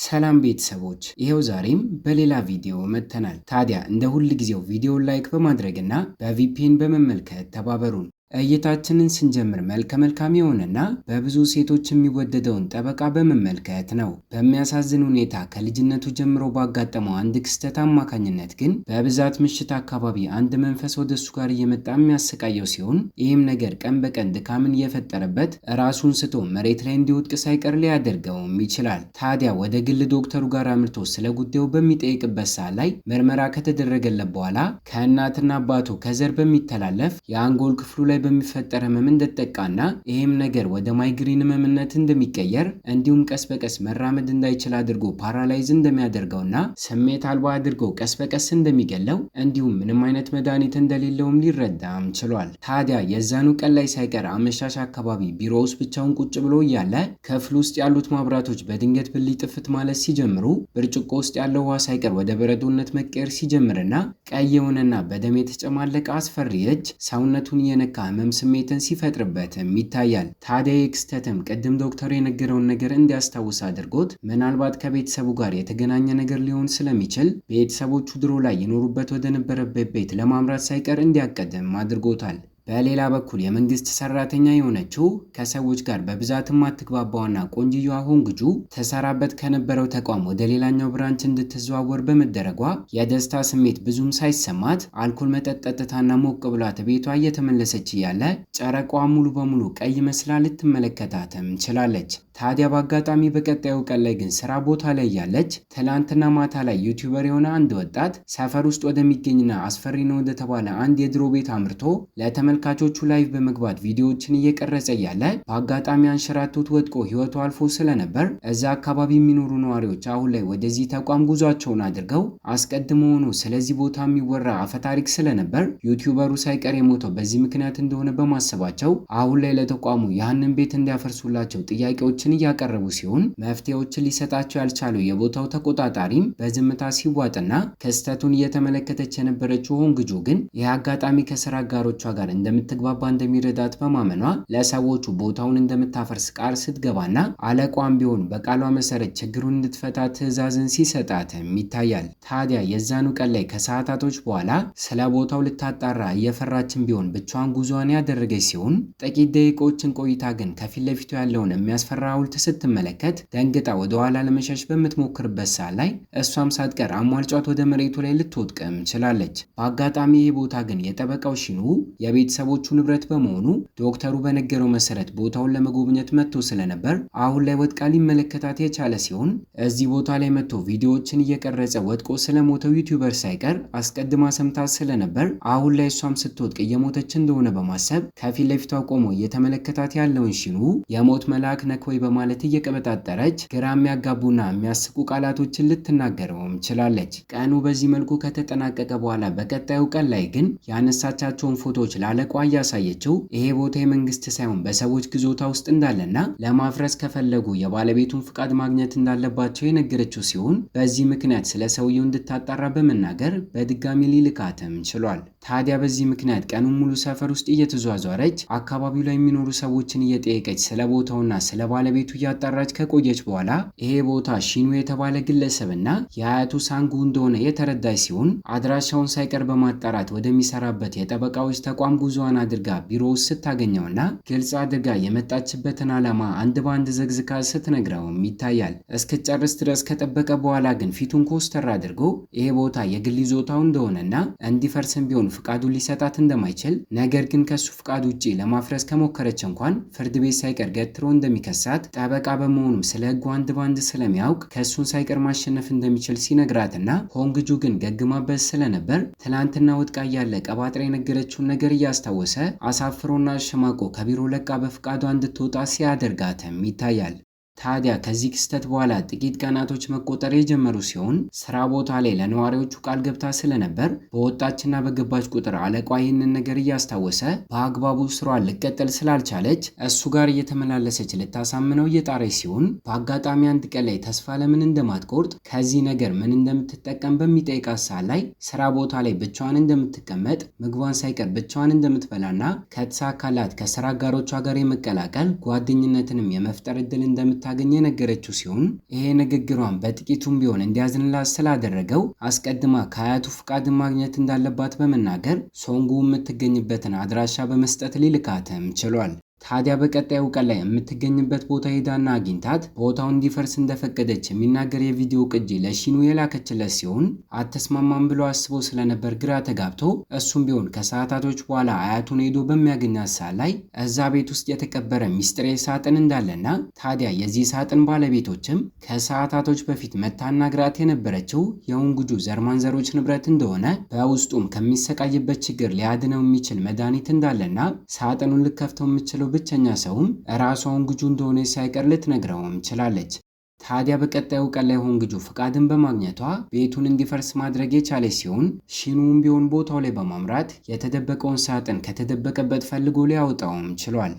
ሰላም ቤተሰቦች ይሄው ዛሬም በሌላ ቪዲዮ መጥተናል። ታዲያ እንደ ሁል ጊዜው ቪዲዮውን ላይክ በማድረግና በቪፒኤን በመመልከት ተባበሩን። እይታችንን ስንጀምር መልካም የሆነና በብዙ ሴቶች የሚወደደውን ጠበቃ በመመልከት ነው። በሚያሳዝን ሁኔታ ከልጅነቱ ጀምሮ ባጋጠመው አንድ ክስተት አማካኝነት ግን በብዛት ምሽት አካባቢ አንድ መንፈስ ወደሱ ጋር እየመጣ የሚያሰቃየው ሲሆን ይህም ነገር ቀን በቀን ድካምን እየፈጠረበት ራሱን ስቶ መሬት ላይ እንዲወድቅ ሳይቀር ሊያደርገውም ይችላል። ታዲያ ወደ ግል ዶክተሩ ጋር አምርቶ ስለ ጉዳዩ በሚጠይቅበት ሰዓት ላይ ምርመራ ከተደረገለት በኋላ ከእናትና አባቱ ከዘር በሚተላለፍ የአንጎል ክፍሉ ላይ በሚፈጠር ህመም እንደተጠቃና ይህም ነገር ወደ ማይግሪን ህመምነት እንደሚቀየር እንዲሁም ቀስ በቀስ መራመድ እንዳይችል አድርጎ ፓራላይዝ እንደሚያደርገውና ስሜት አልባ አድርጎ ቀስ በቀስ እንደሚገለው እንዲሁም ምንም አይነት መድኃኒት እንደሌለውም ሊረዳም ችሏል። ታዲያ የዛኑ ቀን ላይ ሳይቀር አመሻሽ አካባቢ ቢሮ ውስጥ ብቻውን ቁጭ ብሎ እያለ ክፍል ውስጥ ያሉት ማብራቶች በድንገት ብልጭ ጥፍት ማለት ሲጀምሩ ብርጭቆ ውስጥ ያለው ውሃ ሳይቀር ወደ በረዶነት መቀየር ሲጀምርና ቀይ የሆነና በደም የተጨማለቀ አስፈሪ እጅ ሰውነቱን የነካ ህመም ስሜትን ሲፈጥርበትም ይታያል። ታዲያ የክስተትም ቅድም ዶክተሩ የነገረውን ነገር እንዲያስታውስ አድርጎት ምናልባት ከቤተሰቡ ጋር የተገናኘ ነገር ሊሆን ስለሚችል ቤተሰቦቹ ድሮ ላይ ይኖሩበት ወደ ነበረበት ቤት ለማምራት ሳይቀር እንዲያቀድም አድርጎታል። በሌላ በኩል የመንግስት ሰራተኛ የሆነችው ከሰዎች ጋር በብዛት ማትግባባውና ቆንጅየዋ ሆንግጁ ተሰራበት ከነበረው ተቋም ወደ ሌላኛው ብራንች እንድትዘዋወር በመደረጓ የደስታ ስሜት ብዙም ሳይሰማት አልኮል መጠጥ ጠጥታና ሞቅ ብሏት ቤቷ እየተመለሰች እያለ ጨረቃዋ ሙሉ በሙሉ ቀይ መስላ ልትመለከታትም ችላለች። ታዲያ በአጋጣሚ በቀጣዩ ቀን ላይ ግን ስራ ቦታ ላይ ያለች ትላንትና ማታ ላይ ዩቲዩበር የሆነ አንድ ወጣት ሰፈር ውስጥ ወደሚገኝና አስፈሪ ነው ወደተባለ አንድ የድሮ ቤት አምርቶ ለተመልካቾቹ ላይቭ በመግባት ቪዲዮዎችን እየቀረጸ ያለ በአጋጣሚ አንሸራቶት ወድቆ ህይወቱ አልፎ ስለነበር እዛ አካባቢ የሚኖሩ ነዋሪዎች አሁን ላይ ወደዚህ ተቋም ጉዟቸውን አድርገው አስቀድሞ ሆኖ ስለዚህ ቦታ የሚወራ አፈታሪክ ስለነበር ዩቲዩበሩ ሳይቀር የሞተው በዚህ ምክንያት እንደሆነ በማሰባቸው አሁን ላይ ለተቋሙ ያንን ቤት እንዲያፈርሱላቸው ጥያቄዎች እያቀረቡ ሲሆን መፍትሄዎችን ሊሰጣቸው ያልቻለው የቦታው ተቆጣጣሪም በዝምታ ሲዋጥና ክስተቱን እየተመለከተች የነበረችው ሆንግጁ ግን ይህ አጋጣሚ ከስራ አጋሮቿ ጋር እንደምትግባባ እንደሚረዳት በማመኗ ለሰዎቹ ቦታውን እንደምታፈርስ ቃል ስትገባና አለቋም ቢሆን በቃሏ መሰረት ችግሩን እንድትፈታ ትዕዛዝን ሲሰጣትም ይታያል። ታዲያ የዛኑ ቀን ላይ ከሰዓታቶች በኋላ ስለ ቦታው ልታጣራ እየፈራችን ቢሆን ብቻዋን ጉዟን ያደረገች ሲሆን ጥቂት ደቂቃዎችን ቆይታ ግን ከፊት ለፊቱ ያለውን የሚያስፈራ ሐውልት ስትመለከት ደንግጣ ወደ ኋላ ለመሸሽ በምትሞክርበት ሰዓት ላይ እሷም ሳትቀር አሟልጫት ወደ መሬቱ ላይ ልትወድቅም ችላለች። በአጋጣሚ ይህ ቦታ ግን የጠበቃው ሺኑ የቤተሰቦቹ ንብረት በመሆኑ ዶክተሩ በነገረው መሰረት ቦታውን ለመጎብኘት መጥቶ ስለነበር አሁን ላይ ወድቃ ሊመለከታት የቻለ ሲሆን እዚህ ቦታ ላይ መጥቶ ቪዲዮዎችን እየቀረጸ ወድቆ ስለሞተው ዩቲዩበር ሳይቀር አስቀድማ ሰምታ ስለነበር አሁን ላይ እሷም ስትወድቅ እየሞተች እንደሆነ በማሰብ ከፊት ለፊቷ ቆሞ እየተመለከታት ያለውን ሺኑ የሞት መልአክ ነክ ወይ በማለት እየቀበጣጠረች ግራ የሚያጋቡና የሚያስቁ ቃላቶችን ልትናገረውም ችላለች። ቀኑ በዚህ መልኩ ከተጠናቀቀ በኋላ በቀጣዩ ቀን ላይ ግን ያነሳቻቸውን ፎቶዎች ላለቋ እያሳየችው ይሄ ቦታ የመንግስት ሳይሆን በሰዎች ግዞታ ውስጥ እንዳለና ለማፍረስ ከፈለጉ የባለቤቱን ፍቃድ ማግኘት እንዳለባቸው የነገረችው ሲሆን በዚህ ምክንያት ስለ ሰውየው እንድታጣራ በመናገር በድጋሚ ሊልካትም ችሏል። ታዲያ በዚህ ምክንያት ቀኑን ሙሉ ሰፈር ውስጥ እየተዟዟረች አካባቢው ላይ የሚኖሩ ሰዎችን እየጠየቀች ስለ ቦታውና ስለ ባለቤቱ እያጣራች ከቆየች በኋላ ይሄ ቦታ ሺኑ የተባለ ግለሰብና የአያቱ ሳንጉ እንደሆነ የተረዳች ሲሆን አድራሻውን ሳይቀር በማጣራት ወደሚሰራበት የጠበቃዎች ተቋም ጉዞዋን አድርጋ ቢሮ ውስጥ ስታገኘውና ግልጽ አድርጋ የመጣችበትን ዓላማ አንድ በአንድ ዘግዝካ ስትነግረውም ይታያል። እስክትጨርስ ድረስ ከጠበቀ በኋላ ግን ፊቱን ኮስተር አድርጎ ይሄ ቦታ የግል ይዞታው እንደሆነና እንዲፈርስም ቢሆን ፍቃዱን ሊሰጣት እንደማይችል ነገር ግን ከሱ ፍቃድ ውጪ ለማፍረስ ከሞከረች እንኳን ፍርድ ቤት ሳይቀር ገትሮ እንደሚከሳት ጠበቃ በመሆኑም ስለ ህጉ አንድ ባንድ ስለሚያውቅ ከሱን ሳይቀር ማሸነፍ እንደሚችል ሲነግራትና ሆንግጁ ግን ገግማበት ስለነበር ትላንትና ወድቃ እያለ ቀባጥራ የነገረችውን ነገር እያስታወሰ አሳፍሮና አሸማቆ ከቢሮ ለቃ በፍቃዷ እንድትወጣ ሲያደርጋትም ይታያል። ታዲያ ከዚህ ክስተት በኋላ ጥቂት ቀናቶች መቆጠር የጀመሩ ሲሆን ስራ ቦታ ላይ ለነዋሪዎቹ ቃል ገብታ ስለነበር በወጣችና በገባች ቁጥር አለቋ ይህንን ነገር እያስታወሰ በአግባቡ ስራዋን ልቀጥል ስላልቻለች እሱ ጋር እየተመላለሰች ልታሳምነው እየጣረች ሲሆን በአጋጣሚ አንድ ቀን ላይ ተስፋ ለምን እንደማትቆርጥ ከዚህ ነገር ምን እንደምትጠቀም በሚጠይቃት ሰዓት ላይ ስራ ቦታ ላይ ብቻዋን እንደምትቀመጥ ምግቧን ሳይቀር ብቻዋን እንደምትበላና ከተሳካላት ከስራ አጋሮቿ ጋር የመቀላቀል ጓደኝነትንም የመፍጠር እድል እንደምታ እንደምታገኝ የነገረችው ሲሆን ይሄ ንግግሯን በጥቂቱም ቢሆን እንዲያዝንላት ስላደረገው አስቀድማ ከአያቱ ፍቃድ ማግኘት እንዳለባት በመናገር ሶንጉ የምትገኝበትን አድራሻ በመስጠት ሊልካትም ችሏል። ታዲያ በቀጣዩ ቀን ላይ የምትገኝበት ቦታ ሄዳና አግኝታት ቦታው እንዲፈርስ እንደፈቀደች የሚናገር የቪዲዮ ቅጂ ለሺኑ የላከችለት ሲሆን አተስማማም ብሎ አስቦ ስለነበር ግራ ተጋብቶ እሱም ቢሆን ከሰዓታቶች በኋላ አያቱን ሄዶ በሚያገኛት ሰዓት ላይ እዛ ቤት ውስጥ የተቀበረ ሚስጥሬ ሳጥን እንዳለና ታዲያ የዚህ ሳጥን ባለቤቶችም ከሰዓታቶች በፊት መታናግራት የነበረችው የወንጉጁ ዘርማንዘሮች ንብረት እንደሆነ በውስጡም ከሚሰቃይበት ችግር ሊያድነው የሚችል መድኃኒት እንዳለና ሳጥኑን ልከፍተው የምችለው ብቸኛ ሰውም ራሷ ወንጉጁ እንደሆነ ሳይቀር ልትነግረውም ችላለች። ታዲያ በቀጣዩ ቀን ላይ ወንጉጁ ፍቃድን በማግኘቷ ቤቱን እንዲፈርስ ማድረግ የቻለች ሲሆን ሺኑም ቢሆን ቦታው ላይ በማምራት የተደበቀውን ሳጥን ከተደበቀበት ፈልጎ ሊያወጣውም ችሏል።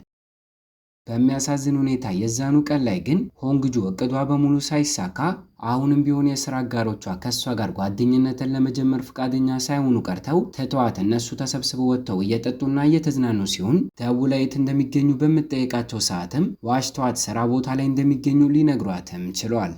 በሚያሳዝን ሁኔታ የዛኑ ቀን ላይ ግን ሆንግጁ እቅዷ በሙሉ ሳይሳካ አሁንም ቢሆን የሥራ አጋሮቿ ከሷ ጋር ጓደኝነትን ለመጀመር ፈቃደኛ ሳይሆኑ ቀርተው ትተዋት እነሱ ተሰብስበው ወጥተው እየጠጡና እየተዝናኑ ሲሆን ደውላ የት እንደሚገኙ በምትጠይቃቸው ሰዓትም ዋሽተዋት ሥራ ቦታ ላይ እንደሚገኙ ሊነግሯትም ችለዋል።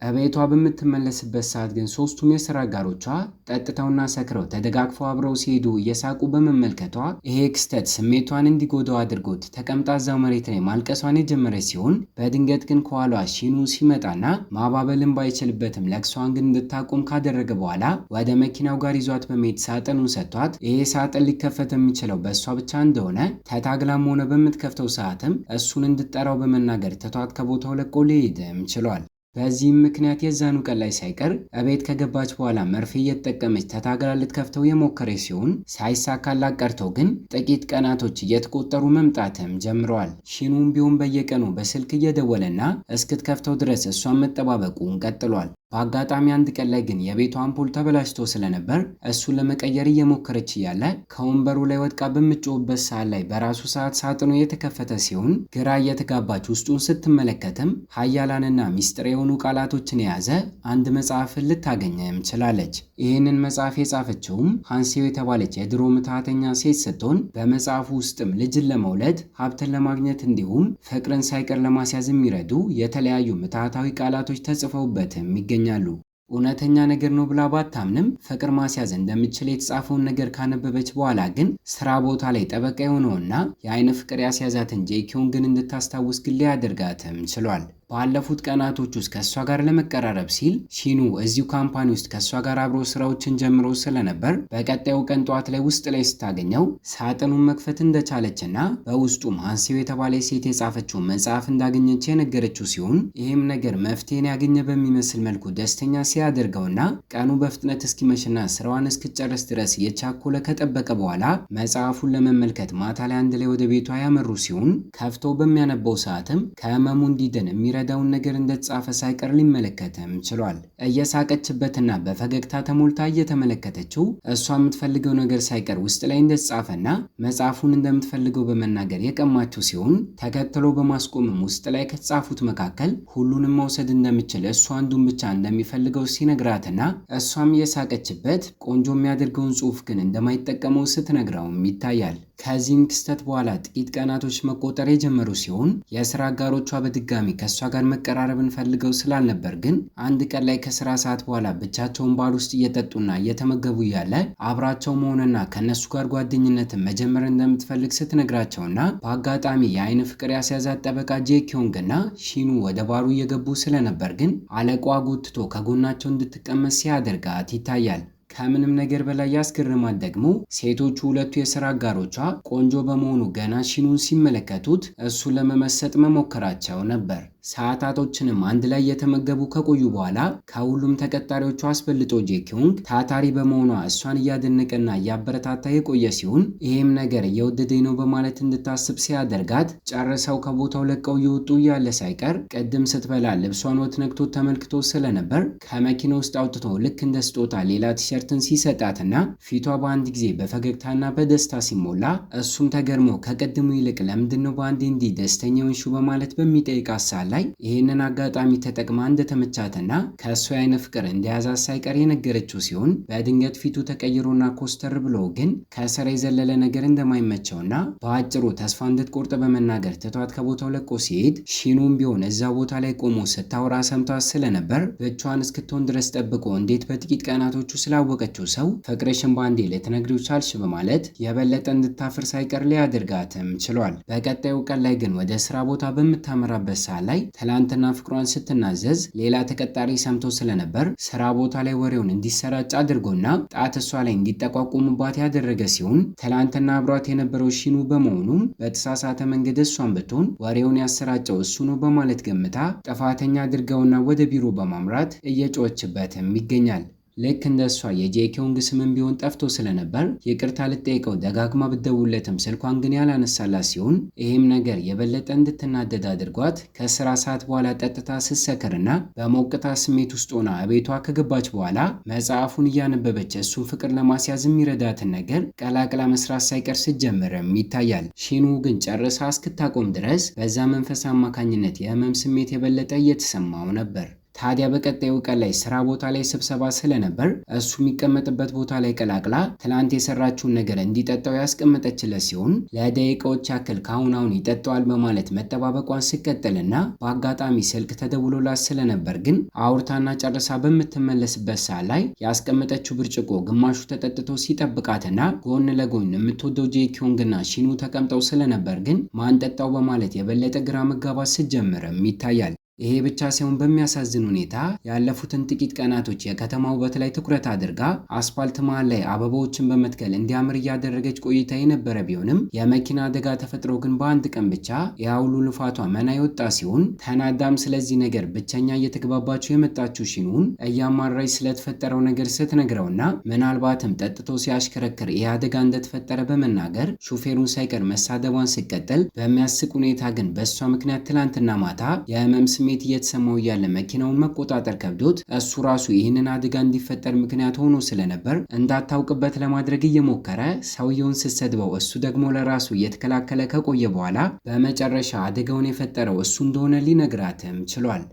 እቤቷ በምትመለስበት ሰዓት ግን ሶስቱም የሥራ አጋሮቿ ጠጥተውና ሰክረው ተደጋግፈው አብረው ሲሄዱ እየሳቁ በመመልከቷ ይሄ ክስተት ስሜቷን እንዲጎዳው አድርጎት ተቀምጣ እዛው መሬት ላይ ማልቀሷን የጀመረች ሲሆን በድንገት ግን ከኋሏ ሺኑ ሲመጣና ማባበልን ባይችልበትም ለቅሷን ግን እንድታቆም ካደረገ በኋላ ወደ መኪናው ጋር ይዟት በመሄድ ሳጥኑን ሰጥቷት ይሄ ሳጥን ሊከፈት የሚችለው በእሷ ብቻ እንደሆነ ተታግላም ሆነ በምትከፍተው ሰዓትም እሱን እንድጠራው በመናገር ትቷት ከቦታው ለቆ ሊሄድም ችሏል። በዚህም ምክንያት የዛኑ ቀን ላይ ሳይቀር እቤት ከገባች በኋላ መርፌ እየተጠቀመች ተታግላ ልትከፍተው የሞከረች ሲሆን ሳይሳካላት ቀርቶ ግን ጥቂት ቀናቶች እየተቆጠሩ መምጣትም ጀምረዋል። ሺኑም ቢሆን በየቀኑ በስልክ እየደወለና እስክትከፍተው ድረስ እሷን መጠባበቁን ቀጥሏል። በአጋጣሚ አንድ ቀን ላይ ግን የቤቷ አምፖል ተበላሽቶ ስለነበር እሱን ለመቀየር እየሞከረች እያለ ከወንበሩ ላይ ወድቃ በምትጮህበት ሰዓት ላይ በራሱ ሰዓት ሳጥኑ የተከፈተ ሲሆን ግራ እየተጋባች ውስጡን ስትመለከትም ኃያላንና ሚስጥር የሆኑ ቃላቶችን የያዘ አንድ መጽሐፍን ልታገኘም ችላለች። ይህንን መጽሐፍ የጻፈችውም ሃንሴዮ የተባለች የድሮ ምትሃተኛ ሴት ስትሆን በመጽሐፉ ውስጥም ልጅን ለመውለድ ሀብትን ለማግኘት እንዲሁም ፍቅርን ሳይቀር ለማስያዝ የሚረዱ የተለያዩ ምትሃታዊ ቃላቶች ተጽፈውበትም ይገኛሉ። እውነተኛ ነገር ነው ብላ ባታምንም ፍቅር ማስያዝ እንደምችል የተጻፈውን ነገር ካነበበች በኋላ ግን ስራ ቦታ ላይ ጠበቃ የሆነውና የአይን ፍቅር ያስያዛትን ጄኪዮን ግን እንድታስታውስ ግን ሊያደርጋትም ችሏል። ባለፉት ቀናቶች ውስጥ ከእሷ ጋር ለመቀራረብ ሲል ሺኑ እዚሁ ካምፓኒ ውስጥ ከእሷ ጋር አብሮ ስራዎችን ጀምሮ ስለነበር በቀጣዩ ቀን ጠዋት ላይ ውስጥ ላይ ስታገኘው ሳጥኑን መክፈት እንደቻለችና በውስጡም ሃንሴዮ የተባለ ሴት የጻፈችው መጽሐፍ እንዳገኘች የነገረችው ሲሆን ይህም ነገር መፍትሄን ያገኘ በሚመስል መልኩ ደስተኛ ሲያደርገውና ቀኑ በፍጥነት እስኪመሽና ስራዋን እስክጨርስ ድረስ የቻኮለ ከጠበቀ በኋላ መጽሐፉን ለመመልከት ማታ ላይ አንድ ላይ ወደ ቤቷ ያመሩ ሲሆን ከፍቶ በሚያነበው ሰዓትም ከህመሙ እንዲድን የሚረዳውን ነገር እንደተጻፈ ሳይቀር ሊመለከትም ችሏል። እየሳቀችበትና በፈገግታ ተሞልታ እየተመለከተችው እሷ የምትፈልገው ነገር ሳይቀር ውስጥ ላይ እንደተጻፈና መጽሐፉን እንደምትፈልገው በመናገር የቀማችው ሲሆን ተከትሎ በማስቆምም ውስጥ ላይ ከተጻፉት መካከል ሁሉንም መውሰድ እንደምችል እሷ አንዱን ብቻ እንደሚፈልገው ሲነግራትና እሷም እየሳቀችበት ቆንጆ የሚያደርገውን ጽሑፍ ግን እንደማይጠቀመው ስትነግረውም ይታያል። ከዚህም ክስተት በኋላ ጥቂት ቀናቶች መቆጠር የጀመሩ ሲሆን የስራ አጋሮቿ በድጋሚ ከእሷ ጋር መቀራረብን ፈልገው ስላልነበር ግን አንድ ቀን ላይ ከስራ ሰዓት በኋላ ብቻቸውን ባር ውስጥ እየጠጡና እየተመገቡ እያለ አብራቸው መሆንና ከነሱ ጋር ጓደኝነትን መጀመር እንደምትፈልግ ስትነግራቸውና በአጋጣሚ የአይን ፍቅር ያስያዛት ጠበቃ ጄኪዮንግና ሺኑ ወደ ባሩ እየገቡ ስለነበር ግን አለቋ ጎትቶ ከጎናቸው እንድትቀመጥ ሲያደርጋት ይታያል። ከምንም ነገር በላይ ያስገርማት ደግሞ ሴቶቹ ሁለቱ የሥራ አጋሮቿ ቆንጆ በመሆኑ ገና ሺኑን ሲመለከቱት እሱን ለመመሰጥ መሞከራቸው ነበር። ሰዓታቶችንም አንድ ላይ የተመገቡ ከቆዩ በኋላ ከሁሉም ተቀጣሪዎቹ አስበልጦ ጄኪዮንግ ታታሪ በመሆኗ እሷን እያደነቀና እያበረታታ የቆየ ሲሆን ይህም ነገር እየወደደኝ ነው በማለት እንድታስብ ሲያደርጋት ጨርሰው ከቦታው ለቀው እየወጡ እያለ ሳይቀር ቅድም ስትበላ ልብሷን ወት ነክቶት ተመልክቶ ስለነበር ከመኪና ውስጥ አውጥቶ ልክ እንደ ስጦታ ሌላ ቲሸርትን ሲሰጣትና ፊቷ በአንድ ጊዜ በፈገግታና በደስታ ሲሞላ እሱም ተገርሞ ከቀድሙ ይልቅ ለምንድነው በአንዴ እንዲህ ደስተኛ ሆንሽው በማለት በሚጠይቃት ሳለ ላይ ይህንን አጋጣሚ ተጠቅማ እንደተመቻትና ከእሱ አይነ ፍቅር እንደያዛት ሳይቀር የነገረችው ሲሆን በድንገት ፊቱ ተቀይሮና ኮስተር ብሎ ግን ከስራ የዘለለ ነገር እንደማይመቸውና በአጭሩ ተስፋ እንድትቆርጥ በመናገር ትቷት ከቦታው ለቆ ሲሄድ ሺኑም ቢሆን እዛ ቦታ ላይ ቆሞ ስታወራ ሰምቷት ስለነበር ብቻዋን እስክትሆን ድረስ ጠብቆ እንዴት በጥቂት ቀናቶቹ ስላወቀችው ሰው ፍቅርሽን ባንዴ ልትነግሪው ቻልሽ በማለት የበለጠ እንድታፍር ሳይቀር ሊያደርጋትም ችሏል። በቀጣዩ ቀን ላይ ግን ወደ ስራ ቦታ በምታመራበት ሰዓት ላይ ትላንትና ፍቅሯን ስትናዘዝ ሌላ ተቀጣሪ ሰምቶ ስለነበር ስራ ቦታ ላይ ወሬውን እንዲሰራጭ አድርጎና ጣት እሷ ላይ እንዲጠቋቁሙባት ያደረገ ሲሆን ትላንትና አብሯት የነበረው ሺኑ በመሆኑም በተሳሳተ መንገድ እሷን ብትሆን ወሬውን ያሰራጨው እሱ ነው በማለት ገምታ ጥፋተኛ አድርገውና ወደ ቢሮ በማምራት እየጮኸችበትም ይገኛል። ልክ እንደሷ የጄኪዮንግ ስምም ቢሆን ጠፍቶ ስለነበር ይቅርታ ልጠይቀው ደጋግማ ብትደውልለትም ስልኳን ግን ያላነሳላት ሲሆን ይህም ነገር የበለጠ እንድትናደድ አድርጓት ከስራ ሰዓት በኋላ ጠጥታ ስትሰክርና በሞቅታ ስሜት ውስጥ ሆና ቤቷ ከገባች በኋላ መጽሐፉን እያነበበች እሱን ፍቅር ለማስያዝ የሚረዳትን ነገር ቀላቅላ መስራት ሳይቀር ስትጀምርም ይታያል። ሺኑ ግን ጨርሳ እስክታቆም ድረስ በዛ መንፈስ አማካኝነት የህመም ስሜት የበለጠ እየተሰማው ነበር። ታዲያ በቀጣዩ ቀን ላይ ስራ ቦታ ላይ ስብሰባ ስለነበር እሱ የሚቀመጥበት ቦታ ላይ ቀላቅላ ትላንት የሰራችውን ነገር እንዲጠጣው ያስቀመጠችለት ሲሆን ለደቂቃዎች ያክል ካሁን አሁን ይጠጣዋል በማለት መጠባበቋን ስቀጥልና በአጋጣሚ ስልክ ተደውሎላት ስለነበር ግን አውርታና ጨርሳ በምትመለስበት ሰዓት ላይ ያስቀመጠችው ብርጭቆ ግማሹ ተጠጥቶ ሲጠብቃትና ጎን ለጎን የምትወደው ጄኪዮንግና ሺኑ ተቀምጠው ስለነበር ግን ማን ጠጣው በማለት የበለጠ ግራ መጋባት ስትጀምርም ይታያል። ይሄ ብቻ ሳይሆን በሚያሳዝን ሁኔታ ያለፉትን ጥቂት ቀናቶች የከተማ ውበት ላይ ትኩረት አድርጋ አስፓልት መሃል ላይ አበባዎችን በመትከል እንዲያምር እያደረገች ቆይታ የነበረ ቢሆንም የመኪና አደጋ ተፈጥሮ ግን በአንድ ቀን ብቻ ያሁሉ ልፋቷ መና የወጣ ሲሆን ተናዳም ስለዚህ ነገር ብቸኛ እየተግባባቸው የመጣችው ሺኑን እያማራች ስለተፈጠረው ነገር ስትነግረውና ምናልባትም ጠጥቶ ሲያሽከረክር ይህ አደጋ እንደተፈጠረ በመናገር ሹፌሩን ሳይቀር መሳደቧን ሲቀጥል በሚያስቅ ሁኔታ ግን በእሷ ምክንያት ትላንትና ማታ የህመም ስሜት እየተሰማው እያለ መኪናውን መቆጣጠር ከብዶት እሱ ራሱ ይህንን አደጋ እንዲፈጠር ምክንያት ሆኖ ስለነበር እንዳታውቅበት ለማድረግ እየሞከረ ሰውየውን ስትሰድበው እሱ ደግሞ ለራሱ እየተከላከለ ከቆየ በኋላ በመጨረሻ አደጋውን የፈጠረው እሱ እንደሆነ ሊነግራትም ችሏል።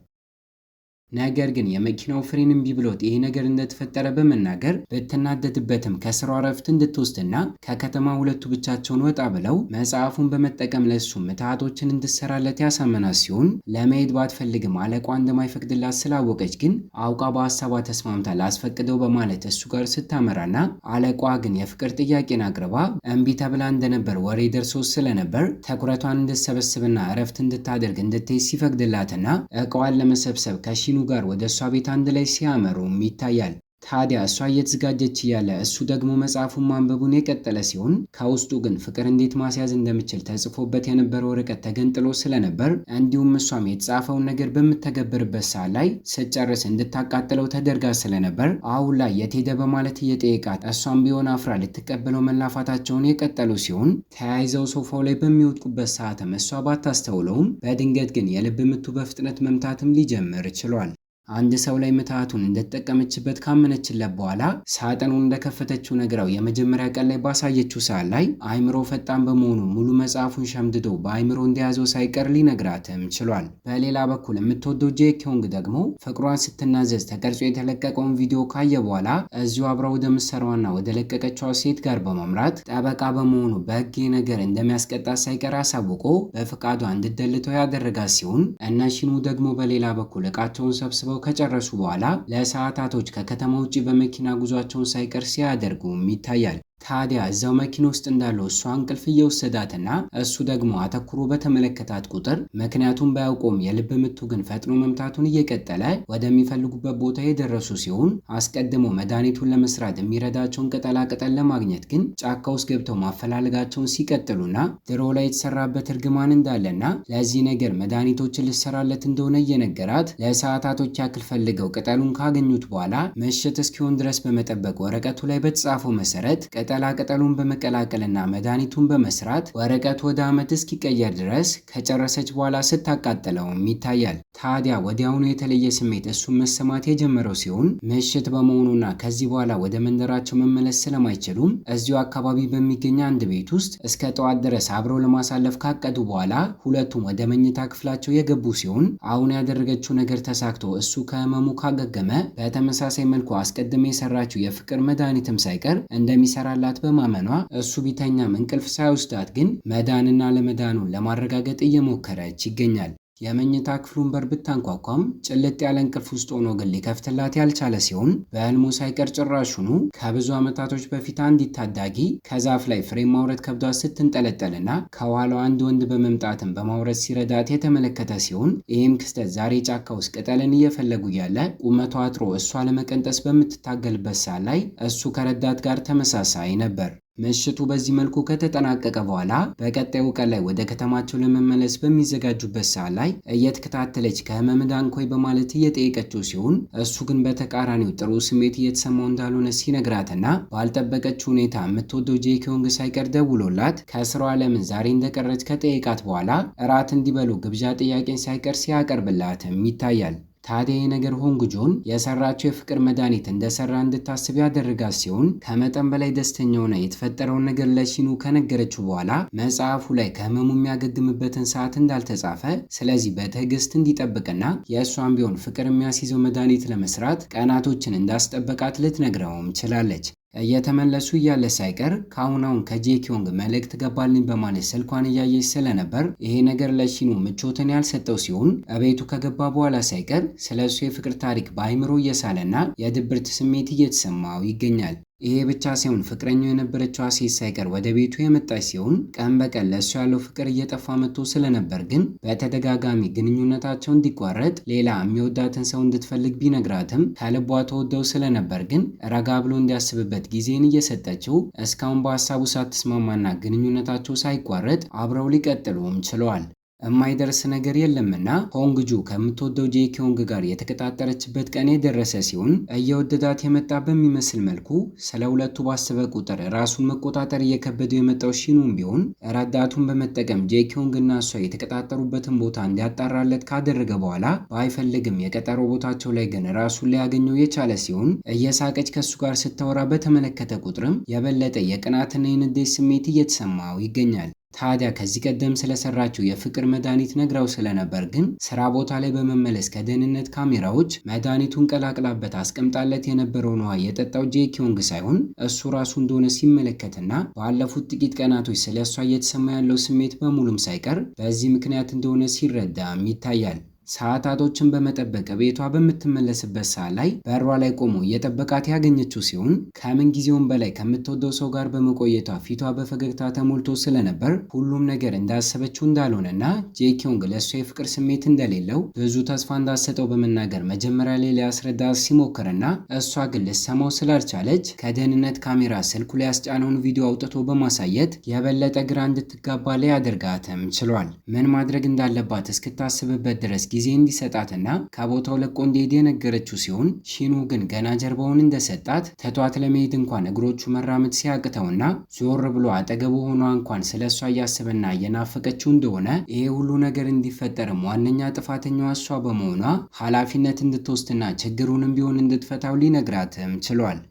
ነገር ግን የመኪናው ፍሬን እምቢ ብሎት ይሄ ነገር እንደተፈጠረ በመናገር ብትናደድበትም ከስራው እረፍት እንድትወስድና ከከተማ ሁለቱ ብቻቸውን ወጣ ብለው መጽሐፉን በመጠቀም ለሱ ምትሃቶችን እንድትሰራለት ያሳመናት ሲሆን ለመሄድ ባትፈልግም አለቋ እንደማይፈቅድላት ስላወቀች ግን አውቃ በሀሳቧ ተስማምታ ላስፈቅደው በማለት እሱ ጋር ስታመራና አለቋ ግን የፍቅር ጥያቄን አቅርባ እምቢ ተብላ እንደነበር ወሬ ደርሶ ስለነበር ትኩረቷን እንድትሰበስብና እረፍት እንድታደርግ እንድትሄድ ሲፈቅድላትና እቃዋን ለመሰብሰብ ከሺኑ ጋር ወደ እሷ ቤት አንድ ላይ ሲያመሩም ይታያል። ታዲያ እሷ እየተዘጋጀች እያለ እሱ ደግሞ መጽሐፉን ማንበቡን የቀጠለ ሲሆን ከውስጡ ግን ፍቅር እንዴት ማስያዝ እንደምችል ተጽፎበት የነበረው ወረቀት ተገንጥሎ ስለነበር እንዲሁም እሷም የተጻፈውን ነገር በምትተገብርበት ሰዓት ላይ ስጨርስ እንድታቃጥለው ተደርጋ ስለነበር አሁን ላይ የት ሄደ በማለት እየጠየቃት እሷም ቢሆን አፍራ ልትቀበለው መላፋታቸውን የቀጠሉ ሲሆን ተያይዘው ሶፋው ላይ በሚወድቁበት ሰዓትም እሷ ባታስተውለውም በድንገት ግን የልብ ምቱ በፍጥነት መምታትም ሊጀምር ችሏል። አንድ ሰው ላይ ምትሃቱን እንደተጠቀመችበት ካመነችለት በኋላ ሳጥኑን እንደከፈተችው ነግራው የመጀመሪያ ቀን ላይ ባሳየችው ሰዓት ላይ አይምሮ ፈጣን በመሆኑ ሙሉ መጽሐፉን ሸምድዶ በአይምሮ እንደያዘው ሳይቀር ሊነግራትም ችሏል። በሌላ በኩል የምትወደው ጄኪዮንግ ደግሞ ፍቅሯን ስትናዘዝ ተቀርጾ የተለቀቀውን ቪዲዮ ካየ በኋላ እዚሁ አብራ ወደ ምሰራዋና ወደ ለቀቀችው ሴት ጋር በማምራት ጠበቃ በመሆኑ በሕግ ነገር እንደሚያስቀጣት ሳይቀር አሳውቆ በፍቃዷ እንድትደልተው ያደረጋት ሲሆን እነ ሺኑ ደግሞ በሌላ በኩል እቃቸውን ሰብስበው ከጨረሱ በኋላ ለሰዓታቶች ከከተማ ውጪ በመኪና ጉዟቸውን ሳይቀር ሲያደርጉም ይታያል። ታዲያ እዛው መኪና ውስጥ እንዳለው እሷ እንቅልፍ እየወሰዳትና እሱ ደግሞ አተኩሮ በተመለከታት ቁጥር ምክንያቱም ባያውቆም የልብ ምቱ ግን ፈጥኖ መምታቱን እየቀጠለ ወደሚፈልጉበት ቦታ የደረሱ ሲሆን አስቀድሞ መድኃኒቱን ለመስራት የሚረዳቸውን ቅጠላቅጠል ለማግኘት ግን ጫካ ውስጥ ገብተው ማፈላለጋቸውን ሲቀጥሉና ድሮ ላይ የተሰራበት እርግማን እንዳለና ለዚህ ነገር መድኃኒቶችን ልሰራለት እንደሆነ እየነገራት ለሰዓታቶች ያክል ፈልገው ቅጠሉን ካገኙት በኋላ ምሽት እስኪሆን ድረስ በመጠበቅ ወረቀቱ ላይ በተጻፈው መሰረት ቅጠላ ቅጠሉን በመቀላቀልና መድኃኒቱን በመስራት ወረቀቱ ወደ አመድ እስኪቀየር ድረስ ከጨረሰች በኋላ ስታቃጥለውም ይታያል። ታዲያ ወዲያውኑ የተለየ ስሜት እሱን መሰማት የጀመረው ሲሆን ምሽት በመሆኑና ከዚህ በኋላ ወደ መንደራቸው መመለስ ስለማይችሉም እዚሁ አካባቢ በሚገኝ አንድ ቤት ውስጥ እስከ ጠዋት ድረስ አብረው ለማሳለፍ ካቀዱ በኋላ ሁለቱም ወደ መኝታ ክፍላቸው የገቡ ሲሆን አሁን ያደረገችው ነገር ተሳክቶ እሱ ከህመሙ ካገገመ በተመሳሳይ መልኩ አስቀድሜ የሰራችው የፍቅር መድኃኒትም ሳይቀር እንደሚሰራላት በማመኗ እሱ ቢተኛም እንቅልፍ ሳይወስዳት ግን መዳንና ለመዳኑን ለማረጋገጥ እየሞከረች ይገኛል። የመኝታ ክፍሉን በር ብታንኳኳም ጭልጥ ያለ እንቅልፍ ውስጥ ሆኖ ግን ሊከፍትላት ያልቻለ ሲሆን በህልሙ ሳይቀር ጭራሹኑ ከብዙ ዓመታቶች በፊት አንዲት ታዳጊ ከዛፍ ላይ ፍሬም ማውረድ ከብዷት ስትንጠለጠልና ከኋላው አንድ ወንድ በመምጣትም በማውረድ ሲረዳት የተመለከተ ሲሆን ይህም ክስተት ዛሬ ጫካ ውስጥ ቅጠልን እየፈለጉ ያለ ቁመቷ አጥሮ እሷ ለመቀንጠስ በምትታገልበት ሰዓት ላይ እሱ ከረዳት ጋር ተመሳሳይ ነበር። ምሽቱ በዚህ መልኩ ከተጠናቀቀ በኋላ በቀጣዩ ቀን ላይ ወደ ከተማቸው ለመመለስ በሚዘጋጁበት ሰዓት ላይ እየተከታተለች ከህመም ዳንኮይ በማለት እየጠየቀችው ሲሆን እሱ ግን በተቃራኒው ጥሩ ስሜት እየተሰማው እንዳልሆነ ሲነግራትና ባልጠበቀችው ሁኔታ የምትወደው ጄኪዮንግ ሳይቀር ደውሎላት ከስራው ለምን ዛሬ እንደቀረች ከጠየቃት በኋላ እራት እንዲበሉ ግብዣ ጥያቄን ሳይቀር ሲያቀርብላትም ይታያል። ታዲያ ነገር ሆንግጆን የሰራቸው የፍቅር መድኃኒት እንደሰራ እንድታስብ ያደረጋት ሲሆን ከመጠን በላይ ደስተኛ ሆነ የተፈጠረውን ነገር ለሺኑ ከነገረችው በኋላ መጽሐፉ ላይ ከህመሙ የሚያገግምበትን ሰዓት እንዳልተጻፈ፣ ስለዚህ በትዕግስት እንዲጠብቅና የእሷን ቢሆን ፍቅር የሚያስይዘው መድኃኒት ለመስራት ቀናቶችን እንዳስጠበቃት ልትነግረውም ችላለች። እየተመለሱ እያለ ሳይቀር ከአሁን ከጄኪዮንግ መልእክት ገባልኝ በማለት ስልኳን እያየች ስለነበር ይሄ ነገር ለሺኑ ምቾትን ያልሰጠው ሲሆን እቤቱ ከገባ በኋላ ሳይቀር ስለሱ የፍቅር ታሪክ በአይምሮ እየሳለና የድብርት ስሜት እየተሰማው ይገኛል። ይሄ ብቻ ሳይሆን ፍቅረኛው የነበረችው ሴት ሳይቀር ወደ ቤቱ የመጣች ሲሆን ቀን በቀን ለእሱ ያለው ፍቅር እየጠፋ መጥቶ ስለነበር ግን በተደጋጋሚ ግንኙነታቸው እንዲቋረጥ ሌላ የሚወዳትን ሰው እንድትፈልግ ቢነግራትም ከልቧ ተወደው ስለነበር ግን ረጋ ብሎ እንዲያስብበት ጊዜን እየሰጠችው እስካሁን በሀሳቡ ሳትስማማና ግንኙነታቸው ሳይቋረጥ አብረው ሊቀጥሉም ችለዋል። የማይደርስ ነገር የለምና ሆንግጁ ከምትወደው ጄኪዮንግ ጋር የተቀጣጠረችበት ቀን የደረሰ ሲሆን እየወደዳት የመጣ በሚመስል መልኩ ስለ ሁለቱ ባሰበ ቁጥር ራሱን መቆጣጠር እየከበደው የመጣው ሺኑም ቢሆን ረዳቱን በመጠቀም ጄኪዮንግ እና እሷ የተቀጣጠሩበትን ቦታ እንዲያጣራለት ካደረገ በኋላ ባይፈልግም የቀጠሮ ቦታቸው ላይ ግን ራሱን ሊያገኘው የቻለ ሲሆን እየሳቀች ከሱ ጋር ስታወራ በተመለከተ ቁጥርም የበለጠ የቅናትና የንዴት ስሜት እየተሰማው ይገኛል። ታዲያ ከዚህ ቀደም ስለሰራችው የፍቅር መድኃኒት ነግራው ስለነበር ግን ስራ ቦታ ላይ በመመለስ ከደህንነት ካሜራዎች መድኃኒቱን ቀላቅላበት አስቀምጣለት የነበረውን ውሃ የጠጣው ጄኪዮንግ ሳይሆን እሱ ራሱ እንደሆነ ሲመለከትና ባለፉት ጥቂት ቀናቶች ስለ እሷ እየተሰማ ያለው ስሜት በሙሉም ሳይቀር በዚህ ምክንያት እንደሆነ ሲረዳም ይታያል። ሰዓታቶችን በመጠበቅ ቤቷ በምትመለስበት ሰዓት ላይ በሯ ላይ ቆሞ እየጠበቃት ያገኘችው ሲሆን ከምን ጊዜውም በላይ ከምትወደው ሰው ጋር በመቆየቷ ፊቷ በፈገግታ ተሞልቶ ስለነበር ሁሉም ነገር እንዳሰበችው እንዳልሆነና ጄኪዮንግ ለእሷ የፍቅር ስሜት እንደሌለው ብዙ ተስፋ እንዳሰጠው በመናገር መጀመሪያ ላይ ሊያስረዳት ሲሞክርና እሷ ግን ልትሰማው ስላልቻለች ከደህንነት ካሜራ ስልኩ ላይ ያስጫነውን ቪዲዮ አውጥቶ በማሳየት የበለጠ ግራ እንድትጋባ ሊያደርጋትም ችሏል። ምን ማድረግ እንዳለባት እስክታስብበት ድረስ ጊዜ እንዲሰጣትና ከቦታው ለቆ እንዲሄድ የነገረችው ሲሆን ሺኑ ግን ገና ጀርባውን እንደሰጣት ተቷት ለመሄድ እንኳን እግሮቹ መራመድ ሲያቅተውና ዞር ብሎ አጠገቡ ሆኗ እንኳን ስለሷ እያሰበና እየናፈቀችው እንደሆነ ይሄ ሁሉ ነገር እንዲፈጠርም ዋነኛ ጥፋተኛዋ እሷ በመሆኗ ኃላፊነት እንድትወስድና ችግሩንም ቢሆን እንድትፈታው ሊነግራትም ችሏል።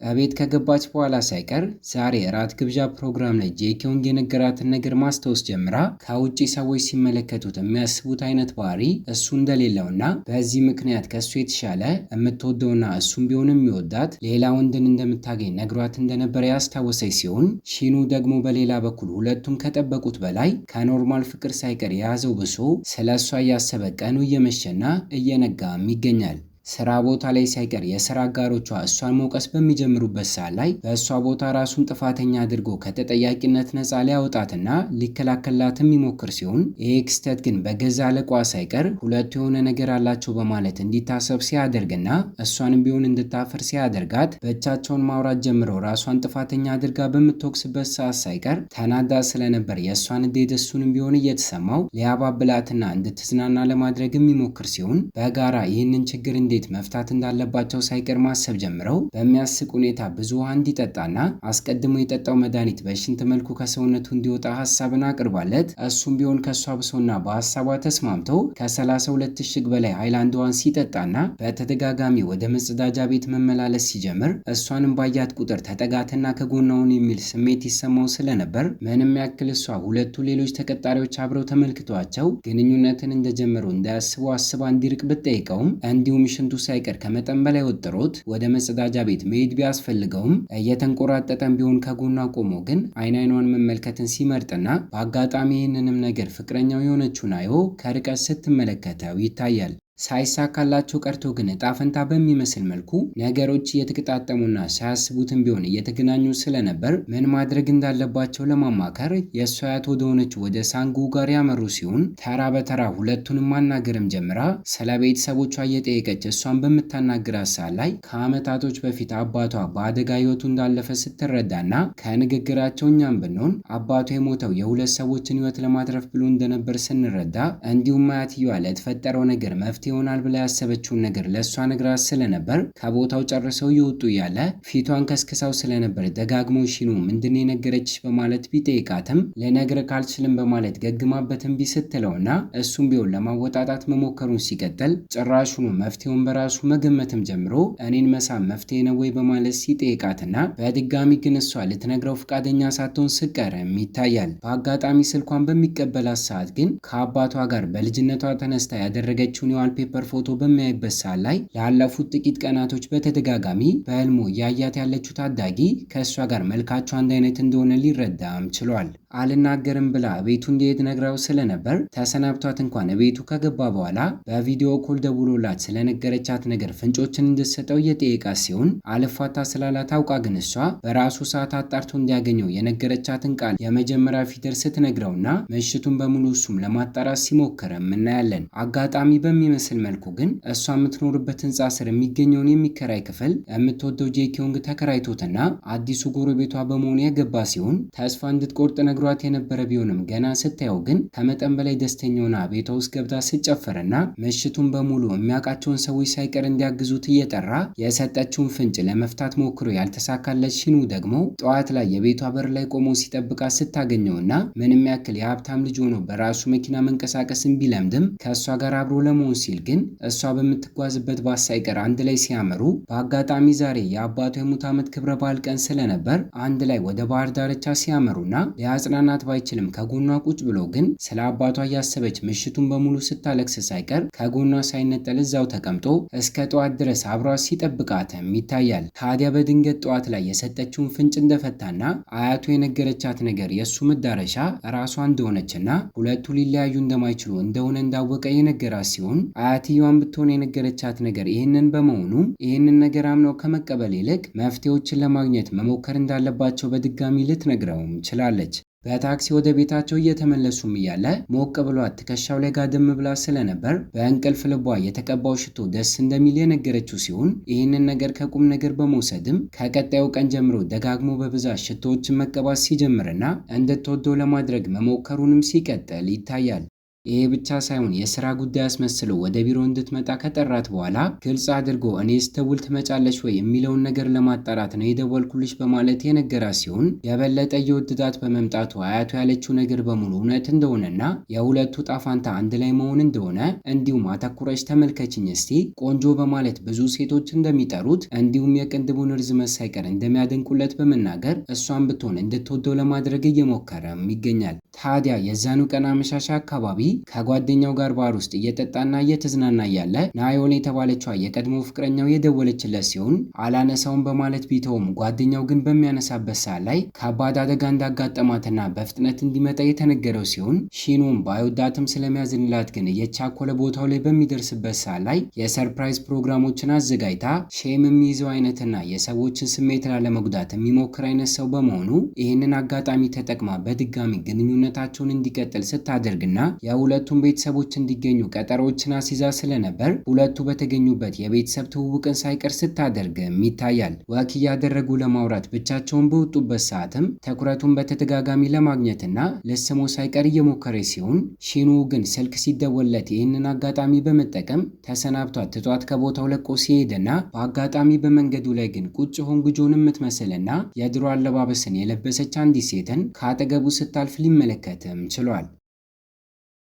ቤት ከገባች በኋላ ሳይቀር ዛሬ እራት ግብዣ ፕሮግራም ላይ ጄኪዮንግ የነገራትን ነገር ማስታወስ ጀምራ ከውጪ ሰዎች ሲመለከቱት የሚያስቡት አይነት ባህሪ እሱ እንደሌለውና በዚህ ምክንያት ከእሱ የተሻለ የምትወደውና እሱም ቢሆን የሚወዳት ሌላ ወንድን እንደምታገኝ ነግሯት እንደነበረ ያስታወሰች ሲሆን ሺኑ ደግሞ በሌላ በኩል ሁለቱም ከጠበቁት በላይ ከኖርማል ፍቅር ሳይቀር የያዘው ብሶ ስለ እሷ እያሰበ ቀኑ እየመሸና እየነጋም ይገኛል። ስራ ቦታ ላይ ሳይቀር የስራ አጋሮቿ እሷን መውቀስ በሚጀምሩበት ሰዓት ላይ በእሷ ቦታ ራሱን ጥፋተኛ አድርጎ ከተጠያቂነት ነፃ ሊያወጣትና ሊከላከላትም የሚሞክር ሲሆን ይህ ክስተት ግን በገዛ አለቋ ሳይቀር ሁለቱ የሆነ ነገር አላቸው በማለት እንዲታሰብ ሲያደርግና እሷንም ቢሆን እንድታፈር ሲያደርጋት ብቻቸውን ማውራት ጀምረው ራሷን ጥፋተኛ አድርጋ በምትወቅስበት ሰዓት ሳይቀር ተናዳ ስለነበር የእሷን ንዴት እሱንም ቢሆን እየተሰማው ሊያባብላትና እንድትዝናና ለማድረግ የሚሞክር ሲሆን በጋራ ይህንን ችግር እንዴት መፍታት እንዳለባቸው ሳይቀር ማሰብ ጀምረው በሚያስቅ ሁኔታ ብዙ ውሃ እንዲጠጣና አስቀድሞ የጠጣው መድኃኒት በሽንት መልኩ ከሰውነቱ እንዲወጣ ሐሳብን አቅርባለት እሱም ቢሆን ከሷ ብሶና በሐሳቧ ተስማምተው ከ32 እሽግ በላይ ሃይላንድ ውሃን ሲጠጣና በተደጋጋሚ ወደ መጸዳጃ ቤት መመላለስ ሲጀምር እሷንም ባያት ቁጥር ተጠጋትና ከጎናውን የሚል ስሜት ይሰማው ስለነበር ምንም ያክል እሷ ሁለቱ ሌሎች ተቀጣሪዎች አብረው ተመልክቷቸው ግንኙነትን እንደጀመሩ እንዳያስቡ አስባ እንዲርቅ ብትጠይቀውም እንዲሁም ሽንቱ ሳይቀር ከመጠን በላይ ወጥሮት ወደ መጸዳጃ ቤት መሄድ ቢያስፈልገውም እየተንቆራጠጠም ቢሆን ከጎኗ ቆሞ ግን አይኗን መመልከትን ሲመርጥና በአጋጣሚ ይህንንም ነገር ፍቅረኛው የሆነችውን አዮ ከርቀት ስትመለከተው ይታያል። ሳይሳካላቸው ቀርቶ ግን እጣ ፈንታ በሚመስል መልኩ ነገሮች እየተገጣጠሙና ሳያስቡትም ቢሆን እየተገናኙ ስለነበር ምን ማድረግ እንዳለባቸው ለማማከር የእሷ አያት ወደሆነች ወደ ሳንጉ ጋር ያመሩ ሲሆን ተራ በተራ ሁለቱንም ማናገርም ጀምራ ስለ ቤተሰቦቿ እየጠየቀች እሷን በምታናግራት ሰዓት ላይ ከዓመታቶች በፊት አባቷ በአደጋ ሕይወቱ እንዳለፈ ስትረዳና ከንግግራቸው እኛም ብንሆን አባቷ የሞተው የሁለት ሰዎችን ሕይወት ለማትረፍ ብሎ እንደነበር ስንረዳ እንዲሁም አያትየዋ ለተፈጠረው ነገር መፍትሄ ይሆናል ብላ ያሰበችውን ነገር ለሷ ነግራት ስለነበር ከቦታው ጨርሰው ይወጡ ያለ ፊቷን ከስክሳው ስለነበር ደጋግሞ ሺኑ ምንድነው የነገረችሽ በማለት ቢጠይቃትም ለነገር ካልችልም በማለት ገግማበትም ቢስትለውና እሱም ቢሆን ለማወጣጣት መሞከሩን ሲቀጥል ጭራሹኑ መፍትሄውን በራሱ መገመትም ጀምሮ እኔን መሳም መፍትሄ ነው ወይ በማለት ሲጠይቃትና በድጋሚ ግን እሷ ልትነግረው ፈቃደኛ ሳትሆን ስቀርም ይታያል። በአጋጣሚ ስልኳን በሚቀበላት ሰዓት ግን ከአባቷ ጋር በልጅነቷ ተነስታ ያደረገችውን ፔፐር ፎቶ በሚያይበት ሰዓት ላይ ላለፉት ጥቂት ቀናቶች በተደጋጋሚ በህልሙ እያያት ያለችው ታዳጊ ከእሷ ጋር መልካቸው አንድ አይነት እንደሆነ ሊረዳም ችሏል። አልናገርም ብላ ቤቱ እንዲሄድ ነግራው ስለነበር ተሰናብቷት እንኳን ቤቱ ከገባ በኋላ በቪዲዮ ኮል ደውሎላት ስለነገረቻት ነገር ፍንጮችን እንድትሰጠው እየጠየቃት ሲሆን አልፋታ ስላላት አውቃ ግን እሷ በራሱ ሰዓት አጣርቶ እንዲያገኘው የነገረቻትን ቃል የመጀመሪያ ፊደል ስትነግረውና ምሽቱን በሙሉ እሱም ለማጣራት ሲሞክርም እናያለን። አጋጣሚ በሚመስል መልኩ ግን እሷ የምትኖርበት ህንፃ ስር የሚገኘውን የሚከራይ ክፍል የምትወደው ጄኪዮንግ ተከራይቶትና አዲሱ ጎረቤቷ በመሆኑ የገባ ሲሆን ተስፋ እንድትቆርጥ ነግሯት የነበረ ቢሆንም ገና ስታየው ግን ከመጠን በላይ ደስተኛ ሆና ቤቷ ውስጥ ገብታ ስትጨፍርና ምሽቱን በሙሉ የሚያውቃቸውን ሰዎች ሳይቀር እንዲያግዙት እየጠራ የሰጠችውን ፍንጭ ለመፍታት ሞክሮ ያልተሳካለት ሺኑ ደግሞ ጠዋት ላይ የቤቷ በር ላይ ቆሞ ሲጠብቃት ስታገኘውና ምንም ያክል የሀብታም ልጅ ሆኖ በራሱ መኪና መንቀሳቀስን ቢለምድም ከእሷ ጋር አብሮ ለመሆን ሲል ግን እሷ በምትጓዝበት ባስ ሳይቀር አንድ ላይ ሲያመሩ በአጋጣሚ ዛሬ የአባቱ የሙት ዓመት ክብረ በዓል ቀን ስለነበር አንድ ላይ ወደ ባህር ዳርቻ ሲያመሩና ሊያጽናናት ባይችልም ከጎኗ ቁጭ ብሎ ግን ስለ አባቷ እያሰበች ምሽቱን በሙሉ ስታለቅስ ሳይቀር ከጎኗ ሳይነጠል እዛው ተቀምጦ እስከ ጠዋት ድረስ አብሯት ሲጠብቃትም ይታያል። ታዲያ በድንገት ጠዋት ላይ የሰጠችውን ፍንጭ እንደፈታና አያቱ የነገረቻት ነገር የእሱ መዳረሻ ራሷ እንደሆነችና ሁለቱ ሊለያዩ እንደማይችሉ እንደሆነ እንዳወቀ የነገራት ሲሆን አያትየዋን ብትሆን የነገረቻት ነገር ይህንን በመሆኑ ይህንን ነገር አምነው ከመቀበል ይልቅ መፍትሄዎችን ለማግኘት መሞከር እንዳለባቸው በድጋሚ ልትነግረውም ችላለች። በታክሲ ወደ ቤታቸው እየተመለሱም እያለ ሞቅ ብሏት ትከሻው ላይ ጋደም ብላ ስለነበር በእንቅልፍ ልቧ የተቀባው ሽቶ ደስ እንደሚል የነገረችው ሲሆን ይህንን ነገር ከቁም ነገር በመውሰድም ከቀጣዩ ቀን ጀምሮ ደጋግሞ በብዛት ሽቶዎችን መቀባት ሲጀምርና እንድትወደው ለማድረግ መሞከሩንም ሲቀጥል ይታያል። ይሄ ብቻ ሳይሆን የሥራ ጉዳይ አስመስሎ ወደ ቢሮ እንድትመጣ ከጠራት በኋላ ግልጽ አድርጎ እኔ ስትውል ትመጫለች ወይ የሚለውን ነገር ለማጣራት ነው የደወልኩልሽ በማለት የነገራት ሲሆን የበለጠ እየወደዳት በመምጣቱ አያቱ ያለችው ነገር በሙሉ እውነት እንደሆነና የሁለቱ ጣፋንታ አንድ ላይ መሆን እንደሆነ እንዲሁም አተኩረሽ ተመልከችኝ እስቲ ቆንጆ በማለት ብዙ ሴቶች እንደሚጠሩት እንዲሁም የቅንድቡን ርዝመት ሳይቀር እንደሚያደንቁለት በመናገር እሷን ብትሆን እንድትወደው ለማድረግ እየሞከረም ይገኛል። ታዲያ የዛኑ ቀን አመሻሻ አካባቢ ከጓደኛው ጋር ባር ውስጥ እየጠጣና እየተዝናና ያለ ናዮን የተባለችው የቀድሞ ፍቅረኛው የደወለችለት ሲሆን አላነሳውን በማለት ቢተውም ጓደኛው ግን በሚያነሳበት ሰዓት ላይ ከባድ አደጋ እንዳጋጠማትና በፍጥነት እንዲመጣ የተነገረው ሲሆን ሺኑም ባይወዳትም ስለሚያዝንላት ግን እየቻኮለ ቦታው ላይ በሚደርስበት ሰዓት ላይ የሰርፕራይዝ ፕሮግራሞችን አዘጋጅታ ሼም የሚይዘው አይነትና የሰዎችን ስሜት ላለመጉዳት የሚሞክር አይነት ሰው በመሆኑ ይህንን አጋጣሚ ተጠቅማ በድጋሚ ግንኙነታቸውን እንዲቀጥል ስታደርግና የሁለቱም ቤተሰቦች እንዲገኙ ቀጠሮዎችን አስይዛ ስለነበር ሁለቱ በተገኙበት የቤተሰብ ትውውቅን ሳይቀር ስታደርግም ይታያል። ወክ እያደረጉ ለማውራት ብቻቸውን በወጡበት ሰዓትም ትኩረቱን በተደጋጋሚ ለማግኘትና ለስሞ ሳይቀር እየሞከረች ሲሆን ሺኑ ግን ስልክ ሲደወለት ይህንን አጋጣሚ በመጠቀም ተሰናብቷት ትቷት ከቦታው ለቆ ሲሄድና በአጋጣሚ በመንገዱ ላይ ግን ቁጭ ሆንጉጆን የምትመስልና የድሮ አለባበስን የለበሰች አንዲት ሴትን ከአጠገቡ ስታልፍ ሊመለከትም ችሏል።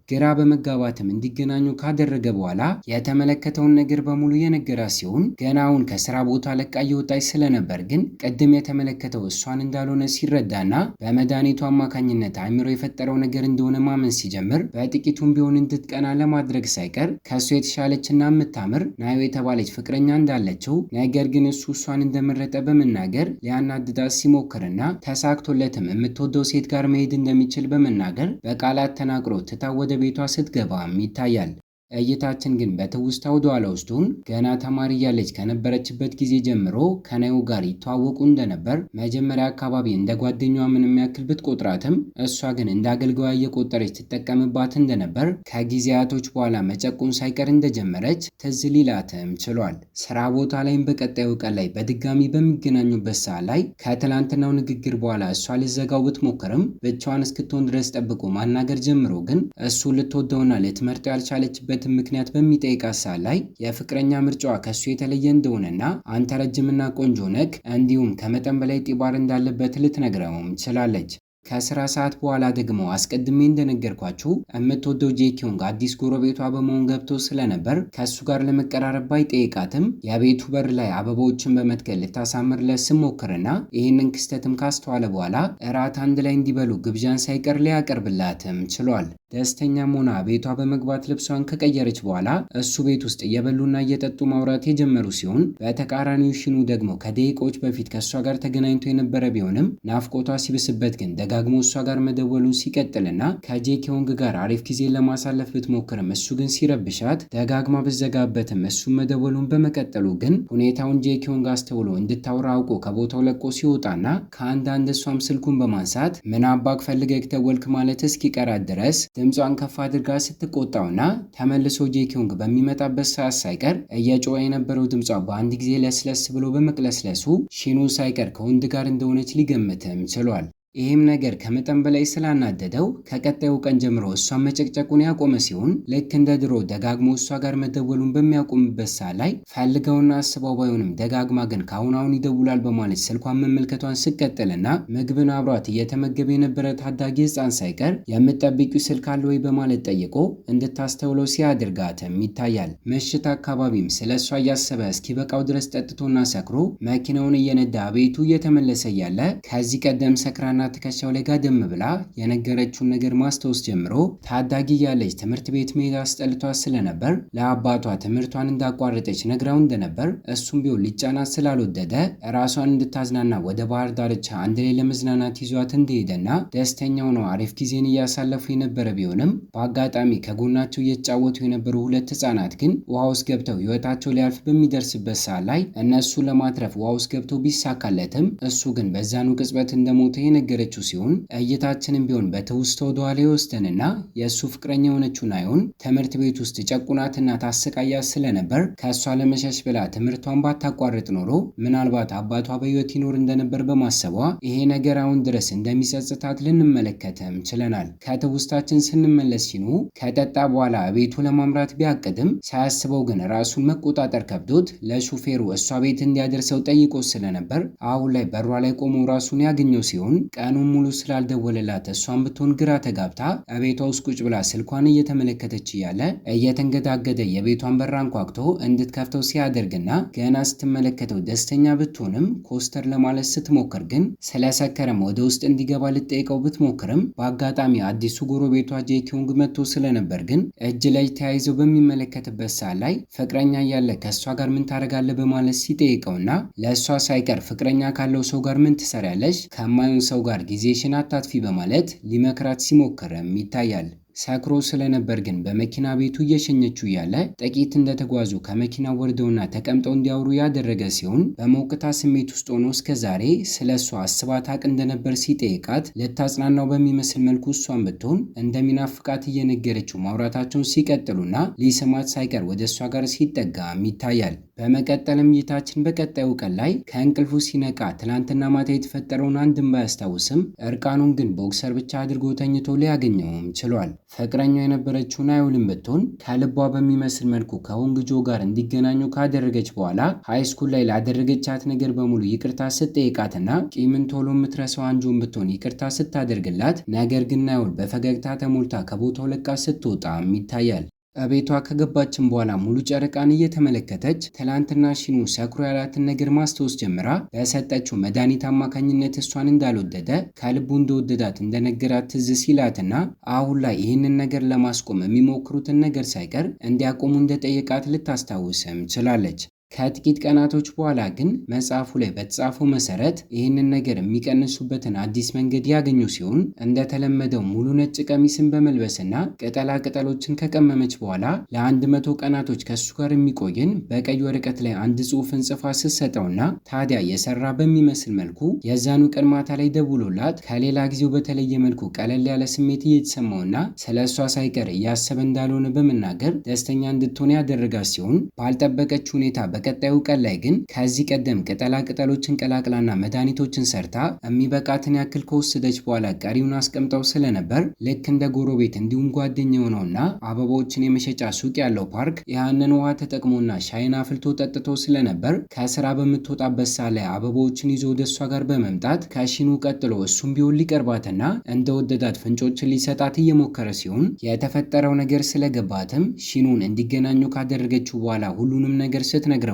ግራ በመጋባትም እንዲገናኙ ካደረገ በኋላ የተመለከተውን ነገር በሙሉ የነገራት ሲሆን ገና አሁን ከስራ ቦታ ለቃ እየወጣች ስለነበር ግን ቅድም የተመለከተው እሷን እንዳልሆነ ሲረዳና በመድኃኒቱ አማካኝነት አእምሮ የፈጠረው ነገር እንደሆነ ማመን ሲጀምር በጥቂቱም ቢሆን እንድትቀና ለማድረግ ሳይቀር ከእሱ የተሻለችና የምታምር ናዮ የተባለች ፍቅረኛ እንዳለችው ነገር ግን እሱ እሷን እንደመረጠ በመናገር ሊያናድዳት ሲሞክርና ተሳክቶለትም የምትወደው ሴት ጋር መሄድ እንደሚችል በመናገር በቃላት ተናግሮ ትታወደ ቤቷ ስትገባም ይታያል። እይታችን ግን በትውስታ ወደ ኋላ ውስጡን ገና ተማሪ እያለች ከነበረችበት ጊዜ ጀምሮ ከናዮ ጋር ይተዋወቁ እንደነበር መጀመሪያ አካባቢ እንደ ጓደኛዋ ምንም ያክል ብትቆጥራትም እሷ ግን እንደ አገልጋዋ እየቆጠረች ትጠቀምባት እንደነበር ከጊዜያቶች በኋላ መጨቁን ሳይቀር እንደጀመረች ትዝ ሊላትም ችሏል። ስራ ቦታ ላይም በቀጣዩ ቀን ላይ በድጋሚ በሚገናኙበት ሰዓት ላይ ከትላንትናው ንግግር በኋላ እሷ ልዘጋው ብትሞክርም ብቻዋን እስክትሆን ድረስ ጠብቆ ማናገር ጀምሮ ግን እሱ ልትወደውና ልትመርጠው ያልቻለችበት ምክንያት በሚጠይቃት ሰዓት ላይ የፍቅረኛ ምርጫዋ ከሱ የተለየ እንደሆነና አንተ ረጅምና ቆንጆ ነክ እንዲሁም ከመጠን በላይ ጢባር እንዳለበት ልትነግረውም ችላለች። ከስራ ሰዓት በኋላ ደግሞ አስቀድሜ እንደነገርኳችሁ የምትወደው ጄኪዮንግ አዲስ ጎረቤቷ በመሆን ገብቶ ስለነበር ከሱ ጋር ለመቀራረብ ባይጠይቃትም የቤቱ በር ላይ አበባዎችን በመትከል ልታሳምርለት ስሞክርና ይህንን ክስተትም ካስተዋለ በኋላ እራት አንድ ላይ እንዲበሉ ግብዣን ሳይቀር ሊያቀርብላትም ችሏል። ደስተኛም ሆና ቤቷ በመግባት ልብሷን ከቀየረች በኋላ እሱ ቤት ውስጥ እየበሉና እየጠጡ ማውራት የጀመሩ ሲሆን በተቃራኒው ሺኑ ደግሞ ከደቂቃዎች በፊት ከእሷ ጋር ተገናኝቶ የነበረ ቢሆንም ናፍቆቷ ሲብስበት ግን ደጋግሞ እሷ ጋር መደወሉን ሲቀጥልና ከጄኪዮንግ ጋር አሪፍ ጊዜ ለማሳለፍ ብትሞክርም እሱ ግን ሲረብሻት ደጋግማ ብዘጋበትም እሱ መደወሉን በመቀጠሉ ግን ሁኔታውን ጄኪዮንግ አስተውሎ እንድታወራ አውቆ ከቦታው ለቆ ሲወጣና ከአንዳንድ እሷም ስልኩን በማንሳት ምን አባክ ፈልገህ ደወልክ ማለት እስኪቀራት ድረስ ድምጿን ከፍ አድርጋ ስትቆጣውና ተመልሶ ጄኪዮንግ በሚመጣበት ሰዓት ሳይቀር እየጮኸ የነበረው ድምጿ በአንድ ጊዜ ለስለስ ብሎ በመቅለስለሱ ሺኑ ሳይቀር ከወንድ ጋር እንደሆነች ሊገምትም ችሏል። ይህም ነገር ከመጠን በላይ ስላናደደው ከቀጣዩ ቀን ጀምሮ እሷን መጨቅጨቁን ያቆመ ሲሆን ልክ እንደ ድሮ ደጋግሞ እሷ ጋር መደወሉን በሚያቆምበት ሰዓት ላይ ፈልገውና አስበው ባይሆንም ደጋግማ ግን ከአሁን አሁን ይደውላል በማለት ስልኳን መመልከቷን ስቀጥልና ምግብን አብሯት እየተመገበ የነበረ ታዳጊ ሕፃን ሳይቀር የምትጠብቂው ስልክ አለ ወይ በማለት ጠይቆ እንድታስተውለው ሲያደርጋትም ይታያል። ምሽት አካባቢም ስለ እሷ እያሰበ እስኪበቃው ድረስ ጠጥቶና ሰክሮ መኪናውን እየነዳ ቤቱ እየተመለሰ እያለ ከዚህ ቀደም ሰክራና ትከሻው ላይ ጋደም ብላ የነገረችውን ነገር ማስታወስ ጀምሮ ታዳጊ ያለች ትምህርት ቤት መሄድ አስጠልቷት ስለነበር ለአባቷ ትምህርቷን እንዳቋረጠች ነግራው እንደነበር እሱም ቢሆን ሊጫናት ስላልወደደ ራሷን እንድታዝናና ወደ ባህር ዳርቻ አንድ ላይ ለመዝናናት ይዟት እንደሄደና ደስተኛው ነው አሪፍ ጊዜን እያሳለፉ የነበረ ቢሆንም በአጋጣሚ ከጎናቸው እየተጫወቱ የነበሩ ሁለት ህጻናት ግን ውሃ ውስጥ ገብተው ህይወታቸው ሊያልፍ በሚደርስበት ሰዓት ላይ እነሱ ለማትረፍ ውሃ ውስጥ ገብተው ቢሳካለትም እሱ ግን በዛኑ ቅጽበት እንደሞተ የነገረችው ሲሆን እይታችንም ቢሆን በትውስታ ወደኋላ ይወስደንና የእሱ ፍቅረኛ የሆነችው ናዮን ትምህርት ቤት ውስጥ ጨቁናትና ታሰቃያት ስለነበር ከእሷ ለመሸሽ ብላ ትምህርቷን ባታቋርጥ ኖሮ ምናልባት አባቷ በህይወት ይኖር እንደነበር በማሰቧ ይሄ ነገር አሁን ድረስ እንደሚጸጽታት ልንመለከትም ችለናል። ከትውስታችን ስንመለስ ሺኑ ከጠጣ በኋላ ቤቱ ለማምራት ቢያቅድም ሳያስበው ግን ራሱን መቆጣጠር ከብዶት ለሹፌሩ እሷ ቤት እንዲያደርሰው ጠይቆ ስለነበር አሁን ላይ በሯ ላይ ቆሞ ራሱን ያገኘው ሲሆን ቀኑን ሙሉ ስላልደወለላት እሷን ብትሆን ግራ ተጋብታ ቤቷ ውስጥ ቁጭ ብላ ስልኳን እየተመለከተች እያለ እየተንገዳገደ የቤቷን በር አንኳኩቶ እንድትከፍተው ሲያደርግና ገና ስትመለከተው ደስተኛ ብትሆንም ኮስተር ለማለት ስትሞክር ግን ስለሰከረም ወደ ውስጥ እንዲገባ ልትጠይቀው ብትሞክርም በአጋጣሚ አዲሱ ጎረቤቷ ጄኪዮንግ መጥቶ ስለነበር ግን እጅ ለእጅ ተያይዘው በሚመለከትበት ሰዓት ላይ ፍቅረኛ እያለ ከእሷ ጋር ምን ታደርጋለህ በማለት ሲጠይቀውና ለእሷ ሳይቀር ፍቅረኛ ካለው ሰው ጋር ምን ትሰሪያለሽ ከማይሆን ሰው ጋር ጊዜሽን አታጥፊ በማለት ሊመክራት ሲሞክርም ይታያል። ሰክሮ ስለነበር ግን በመኪና ቤቱ እየሸኘችው ያለ ጥቂት እንደተጓዙ ከመኪናው ወርደውና ተቀምጠው እንዲያወሩ ያደረገ ሲሆን በሞቅታ ስሜት ውስጥ ሆኖ እስከዛሬ ስለሷ አስባ ታውቅ እንደነበር ሲጠይቃት ልታጽናናው በሚመስል መልኩ እሷን ብትሆን እንደሚናፍቃት እየነገረችው ማውራታቸውን ሲቀጥሉና ሊስማት ሳይቀር ወደ እሷ ጋር ሲጠጋም ይታያል። በመቀጠልም እይታችን በቀጣዩ ቀን ላይ ከእንቅልፉ ሲነቃ ትላንትና ማታ የተፈጠረውን አንድም ባያስታውስም እርቃኑን ግን ቦክሰር ብቻ አድርጎ ተኝቶ ሊያገኘውም ችሏል። ፍቅረኛው የነበረችውን ናዮልን ብትሆን ከልቧ በሚመስል መልኩ ከሆንግጆ ጋር እንዲገናኙ ካደረገች በኋላ ሃይስኩል ላይ ላደረገቻት ነገር በሙሉ ይቅርታ ስትጠይቃትና ቂምን ቶሎ የምትረሳው አንጆን ብትሆን ይቅርታ ስታደርግላት፣ ነገር ግን ናዮል በፈገግታ ተሞልታ ከቦታው ለቃ ስትወጣም ይታያል። ቤቷ ከገባችን በኋላ ሙሉ ጨረቃን እየተመለከተች ትላንትና ሺኑ ሰክሮ ያላትን ነገር ማስታወስ ጀምራ በሰጠችው መድኃኒት አማካኝነት እሷን እንዳልወደደ ከልቡ እንደወደዳት እንደነገራት ትዝ ሲላትና አሁን ላይ ይህንን ነገር ለማስቆም የሚሞክሩትን ነገር ሳይቀር እንዲያቆሙ እንደጠየቃት ልታስታውስም ችላለች። ከጥቂት ቀናቶች በኋላ ግን መጽሐፉ ላይ በተጻፈው መሰረት ይህንን ነገር የሚቀንሱበትን አዲስ መንገድ ያገኙ ሲሆን እንደተለመደው ሙሉ ነጭ ቀሚስን በመልበስና ቅጠላ ቅጠሎችን ከቀመመች በኋላ ለ100 ቀናቶች ከሱ ጋር የሚቆይን በቀይ ወረቀት ላይ አንድ ጽሑፍን ጽፋ ስትሰጠውና ታዲያ የሰራ በሚመስል መልኩ የዛኑ ቀን ማታ ላይ ደውሎላት ከሌላ ጊዜው በተለየ መልኩ ቀለል ያለ ስሜት እየተሰማውና ስለ እሷ ሳይቀር እያሰበ እንዳልሆነ በመናገር ደስተኛ እንድትሆን ያደረጋት ሲሆን ባልጠበቀች ሁኔታ በቀጣዩ ቀን ላይ ግን ከዚህ ቀደም ቅጠላ ቅጠሎችን ቀላቅላና መድኃኒቶችን ሰርታ የሚበቃትን ያክል ከወሰደች በኋላ ቀሪውን አስቀምጠው ስለነበር ልክ እንደ ጎረቤት እንዲሁም ጓደኛ የሆነውና አበባዎችን የመሸጫ ሱቅ ያለው ፓርክ ያንን ውሃ ተጠቅሞና ሻይን አፍልቶ ጠጥቶ ስለነበር ከስራ በምትወጣበት ሰዓት ላይ አበባዎችን ይዞ ወደ እሷ ጋር በመምጣት ከሺኑ ቀጥሎ እሱም ቢሆን ሊቀርባትና እንደወደዳት ፍንጮችን ሊሰጣት እየሞከረ ሲሆን የተፈጠረው ነገር ስለገባትም ሺኑን እንዲገናኙ ካደረገችው በኋላ ሁሉንም ነገር ስትነግረውና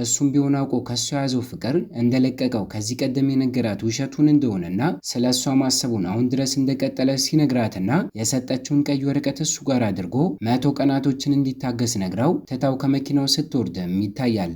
እሱም ቢሆን አውቆ ከሷ ያዘው ፍቅር እንደለቀቀው ከዚህ ቀደም የነገራት ውሸቱን እንደሆነና ስለ እሷ ማሰቡን አሁን ድረስ እንደቀጠለ ሲነግራትና የሰጠችውን ቀይ ወረቀት እሱ ጋር አድርጎ 100 ቀናቶችን እንዲታገስ ነግራው ትታው ከመኪናው ስትወርድም ይታያል።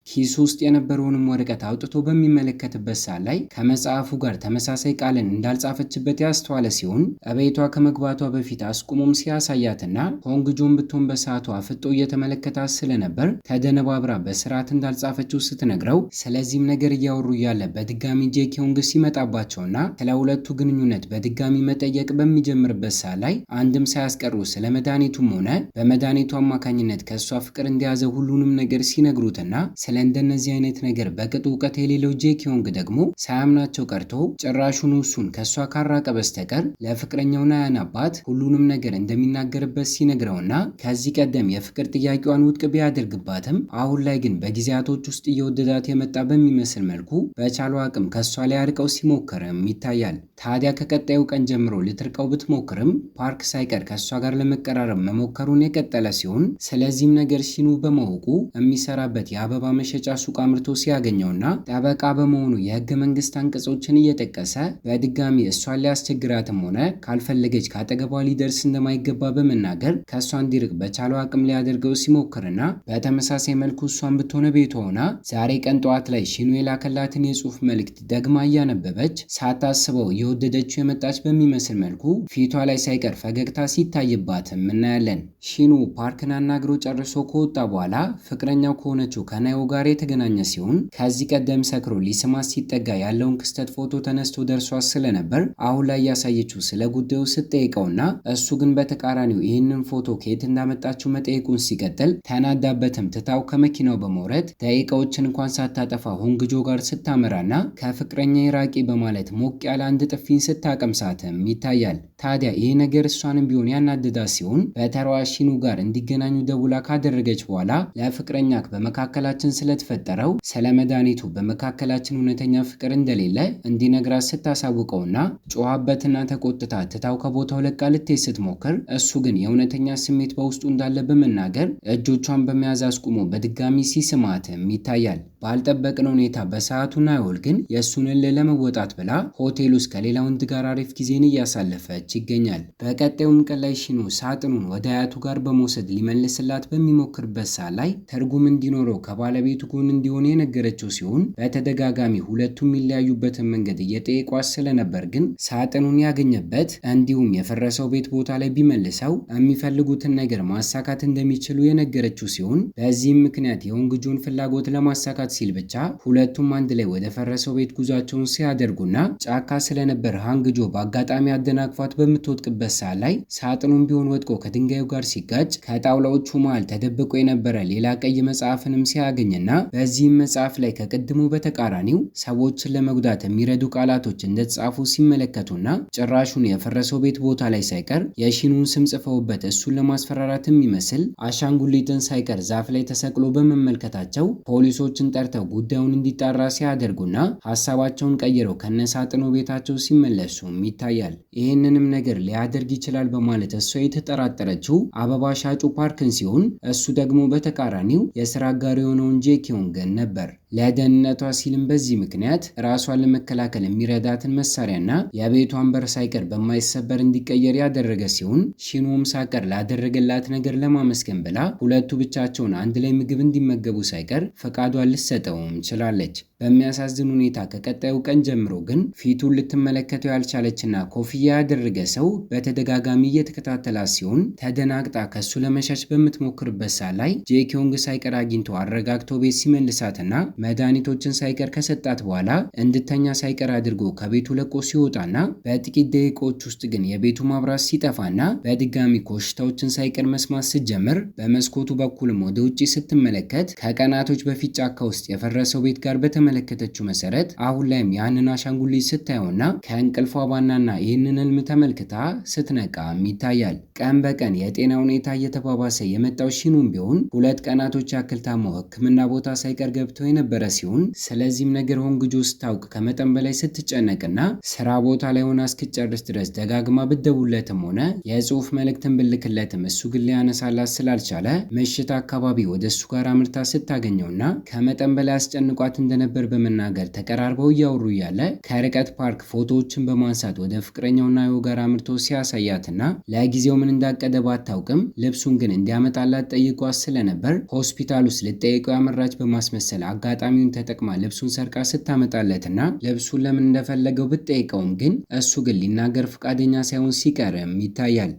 ኪሱ ውስጥ የነበረውንም ወረቀት አውጥቶ በሚመለከትበት ሰዓት ላይ ከመጽሐፉ ጋር ተመሳሳይ ቃልን እንዳልጻፈችበት ያስተዋለ ሲሆን እቤቷ ከመግባቷ በፊት አስቁሞም ሲያሳያትና ሆንግጆን ብትሆን በሰዓቱ አፍጦ እየተመለከታት ስለነበር ተደነባብራ በስርዓት እንዳልጻፈችው ስትነግረው ስለዚህም ነገር እያወሩ እያለ በድጋሚ ጄኪዮንግ ሲመጣባቸውና ስለ ሁለቱ ግንኙነት በድጋሚ መጠየቅ በሚጀምርበት ሰዓት ላይ አንድም ሳያስቀሩ ስለ መድኃኒቱም ሆነ በመድኃኒቱ አማካኝነት ከእሷ ፍቅር እንደያዘ ሁሉንም ነገር ሲነግሩትና ስለ እንደነዚህ አይነት ነገር በቅጡ እውቀት የሌለው ጄኪዮንግ ደግሞ ሳያምናቸው ቀርቶ ጭራሹን እሱን ከሷ ካራቀ በስተቀር ለፍቅረኛው ናያን አባት ሁሉንም ነገር እንደሚናገርበት ሲነግረውና ከዚህ ቀደም የፍቅር ጥያቄዋን ውድቅ ቢያደርግባትም አሁን ላይ ግን በጊዜያቶች ውስጥ እየወደዳት የመጣ በሚመስል መልኩ በቻለው አቅም ከሷ ሊያርቀው ሲሞክርም ይታያል። ታዲያ ከቀጣዩ ቀን ጀምሮ ልትርቀው ብትሞክርም ፓርክ ሳይቀር ከሷ ጋር ለመቀራረብ መሞከሩን የቀጠለ ሲሆን ስለዚህም ነገር ሺኑ በማወቁ የሚሰራበት የአበባ መሸጫ ሱቅ አምርቶ ሲያገኘውና ጠበቃ በመሆኑ የህገ መንግስት አንቀጾችን እየጠቀሰ በድጋሚ እሷን ሊያስቸግራትም ሆነ ካልፈለገች ካጠገቧ ሊደርስ እንደማይገባ በመናገር ከእሷ እንዲርቅ በቻለው አቅም ሊያደርገው ሲሞክርና በተመሳሳይ መልኩ እሷን ብትሆነ ቤቷ ሆና ዛሬ ቀን ጠዋት ላይ ሺኑ የላከላትን የጽሁፍ መልእክት ደግማ እያነበበች ሳታስበው እየወደደችው የመጣች በሚመስል መልኩ ፊቷ ላይ ሳይቀር ፈገግታ ሲታይባትም እናያለን። ሺኑ ፓርክን አናግሮ ጨርሶ ከወጣ በኋላ ፍቅረኛው ከሆነችው ከናዮ ጋር የተገናኘ ሲሆን ከዚህ ቀደም ሰክሮ ሊስማት ሲጠጋ ያለውን ክስተት ፎቶ ተነስቶ ደርሷት ስለነበር አሁን ላይ ያሳየችው ስለ ጉዳዩ ስትጠይቀውና እሱ ግን በተቃራኒው ይህንን ፎቶ ከየት እንዳመጣችው መጠየቁን ሲቀጥል ተናዳበትም ትታው ከመኪናው በመውረድ ደቂቃዎችን እንኳን ሳታጠፋ ሆንግጆ ጋር ስታመራና ከፍቅረኛ ይራቂ በማለት ሞቅ ያለ አንድ ጥፊን ስታቀምሳትም ይታያል። ታዲያ ይህ ነገር እሷንም ቢሆን ያናደዳት ሲሆን በተራዋ ሺኑ ጋር እንዲገናኙ ደውላ ካደረገች በኋላ ለፍቅረኛክ በመካከላችን ስለተፈጠረው ስለ መድኃኒቱ በመካከላችን እውነተኛ ፍቅር እንደሌለ እንዲነግራት ስታሳውቀውና ጮኻበትና ተቆጥታ ትታው ከቦታው ለቃ ልትሄድ ስትሞክር እሱ ግን የእውነተኛ ስሜት በውስጡ እንዳለ በመናገር እጆቿን በመያዝ አስቁሞ በድጋሚ ሲስማትም ይታያል። ባልጠበቅነው ሁኔታ በሰዓቱ ናዮል ግን የእሱን እልህ ለመወጣት ብላ ሆቴል ውስጥ ከሌላ ወንድ ጋር አሪፍ ጊዜን እያሳለፈች ይገኛል። በቀጣዩም ቀን ላይ ሺኑ ሳጥኑን ወደ አያቱ ጋር በመውሰድ ሊመልስላት በሚሞክርበት ሰዓት ላይ ትርጉም እንዲኖረው ከባለቤቱ ከቤቱ ጎን እንዲሆን የነገረችው ሲሆን በተደጋጋሚ ሁለቱም የሚለያዩበትን መንገድ እየጠየቋት ስለነበር ግን ሳጥኑን ያገኘበት እንዲሁም የፈረሰው ቤት ቦታ ላይ ቢመልሰው የሚፈልጉትን ነገር ማሳካት እንደሚችሉ የነገረችው ሲሆን በዚህም ምክንያት የሆንግጆን ፍላጎት ለማሳካት ሲል ብቻ ሁለቱም አንድ ላይ ወደ ፈረሰው ቤት ጉዟቸውን ሲያደርጉና ጫካ ስለነበር ሃንግጆ በአጋጣሚ አደናቅፏት በምትወድቅበት ሰዓት ላይ ሳጥኑን ቢሆን ወድቆ ከድንጋዩ ጋር ሲጋጭ ከጣውላዎቹ መሃል ተደብቆ የነበረ ሌላ ቀይ መጽሐፍንም ሲያገኝና በዚህም መጽሐፍ ላይ ከቅድሙ በተቃራኒው ሰዎችን ለመጉዳት የሚረዱ ቃላቶች እንደተጻፉ ሲመለከቱና ጭራሹን የፈረሰው ቤት ቦታ ላይ ሳይቀር የሺኑን ስም ጽፈውበት እሱን ለማስፈራራት የሚመስል አሻንጉሊትን ሳይቀር ዛፍ ላይ ተሰቅሎ በመመልከታቸው ፖሊሶችን ጠርተው ጉዳዩን እንዲጣራ ሲያደርጉና ሀሳባቸውን ቀይረው ከነሳጥኑ ቤታቸው ሲመለሱም ይታያል። ይህንንም ነገር ሊያደርግ ይችላል በማለት እሷ የተጠራጠረችው አበባ ሻጩ ፓርክን ሲሆን እሱ ደግሞ በተቃራኒው የስራ አጋር የሆነውን ጄኪዮንግን ነበር። ለደህንነቷ ሲልም በዚህ ምክንያት ራሷን ለመከላከል የሚረዳትን መሳሪያና የቤቷን በር ሳይቀር በማይሰበር እንዲቀየር ያደረገ ሲሆን ሺኖም ሳይቀር ላደረገላት ነገር ለማመስገን ብላ ሁለቱ ብቻቸውን አንድ ላይ ምግብ እንዲመገቡ ሳይቀር ፈቃዷን ልትሰጠውም ችላለች። በሚያሳዝን ሁኔታ ከቀጣዩ ቀን ጀምሮ ግን ፊቱን ልትመለከተው ያልቻለችና ኮፍያ ያደረገ ሰው በተደጋጋሚ እየተከታተላት ሲሆን ተደናግጣ ከሱ ለመሸሽ በምትሞክርበት ሰዓት ላይ ጄኪዮንግ ሳይቀር አግኝቶ አረጋግቶ ቤት ሲመልሳትና መድኃኒቶችን ሳይቀር ከሰጣት በኋላ እንድተኛ ሳይቀር አድርጎ ከቤቱ ለቆ ሲወጣና በጥቂት ደቂቃዎች ውስጥ ግን የቤቱ ማብራት ሲጠፋና በድጋሚ ኮሽታዎችን ሳይቀር መስማት ስትጀምር በመስኮቱ በኩልም ወደ ውጪ ስትመለከት ከቀናቶች በፊት ጫካ ውስጥ የፈረሰው ቤት ጋር በተመለከተችው መሰረት አሁን ላይም ያንን አሻንጉሊት ስታየውና ከእንቅልፏ ባናና ይህንን ህልም ተመልክታ ስትነቃም ይታያል። ቀን በቀን የጤና ሁኔታ እየተባባሰ የመጣው ሺኑም ቢሆን 2 ቀናቶች ያክል ታሞ ሕክምና ቦታ ሳይቀር ገብተው የነበረ ሲሆን ስለዚህም ነገር ሆንግጆ ስታውቅ ከመጠን በላይ ስትጨነቅና ስራ ቦታ ላይ ሆና እስክትጨርስ ድረስ ደጋግማ ብትደውልለትም ሆነ የጽሁፍ መልእክትን ብልክለትም እሱ ግን ሊያነሳላት ስላልቻለ ምሽት አካባቢ ወደ እሱ ጋር አምርታ ስታገኘውና ከመጠን በላይ አስጨንቋት እንደነበር በመናገር ተቀራርበው እያወሩ እያለ ከርቀት ፓርክ ፎቶዎችን በማንሳት ወደ ፍቅረኛውና የው ጋር አምርቶ ሲያሳያትና ለጊዜው ምን እንዳቀደ ባታውቅም ልብሱን ግን እንዲያመጣላት ጠይቋት ስለነበር ሆስፒታል ውስጥ ልጠይቀው ያመራች በማስመሰል አጋጣሚውን ተጠቅማ ልብሱን ሰርቃ ስታመጣለትና ልብሱን ለምን እንደፈለገው ብትጠይቀውም ግን እሱ ግን ሊናገር ፈቃደኛ ሳይሆን ሲቀርም ይታያል።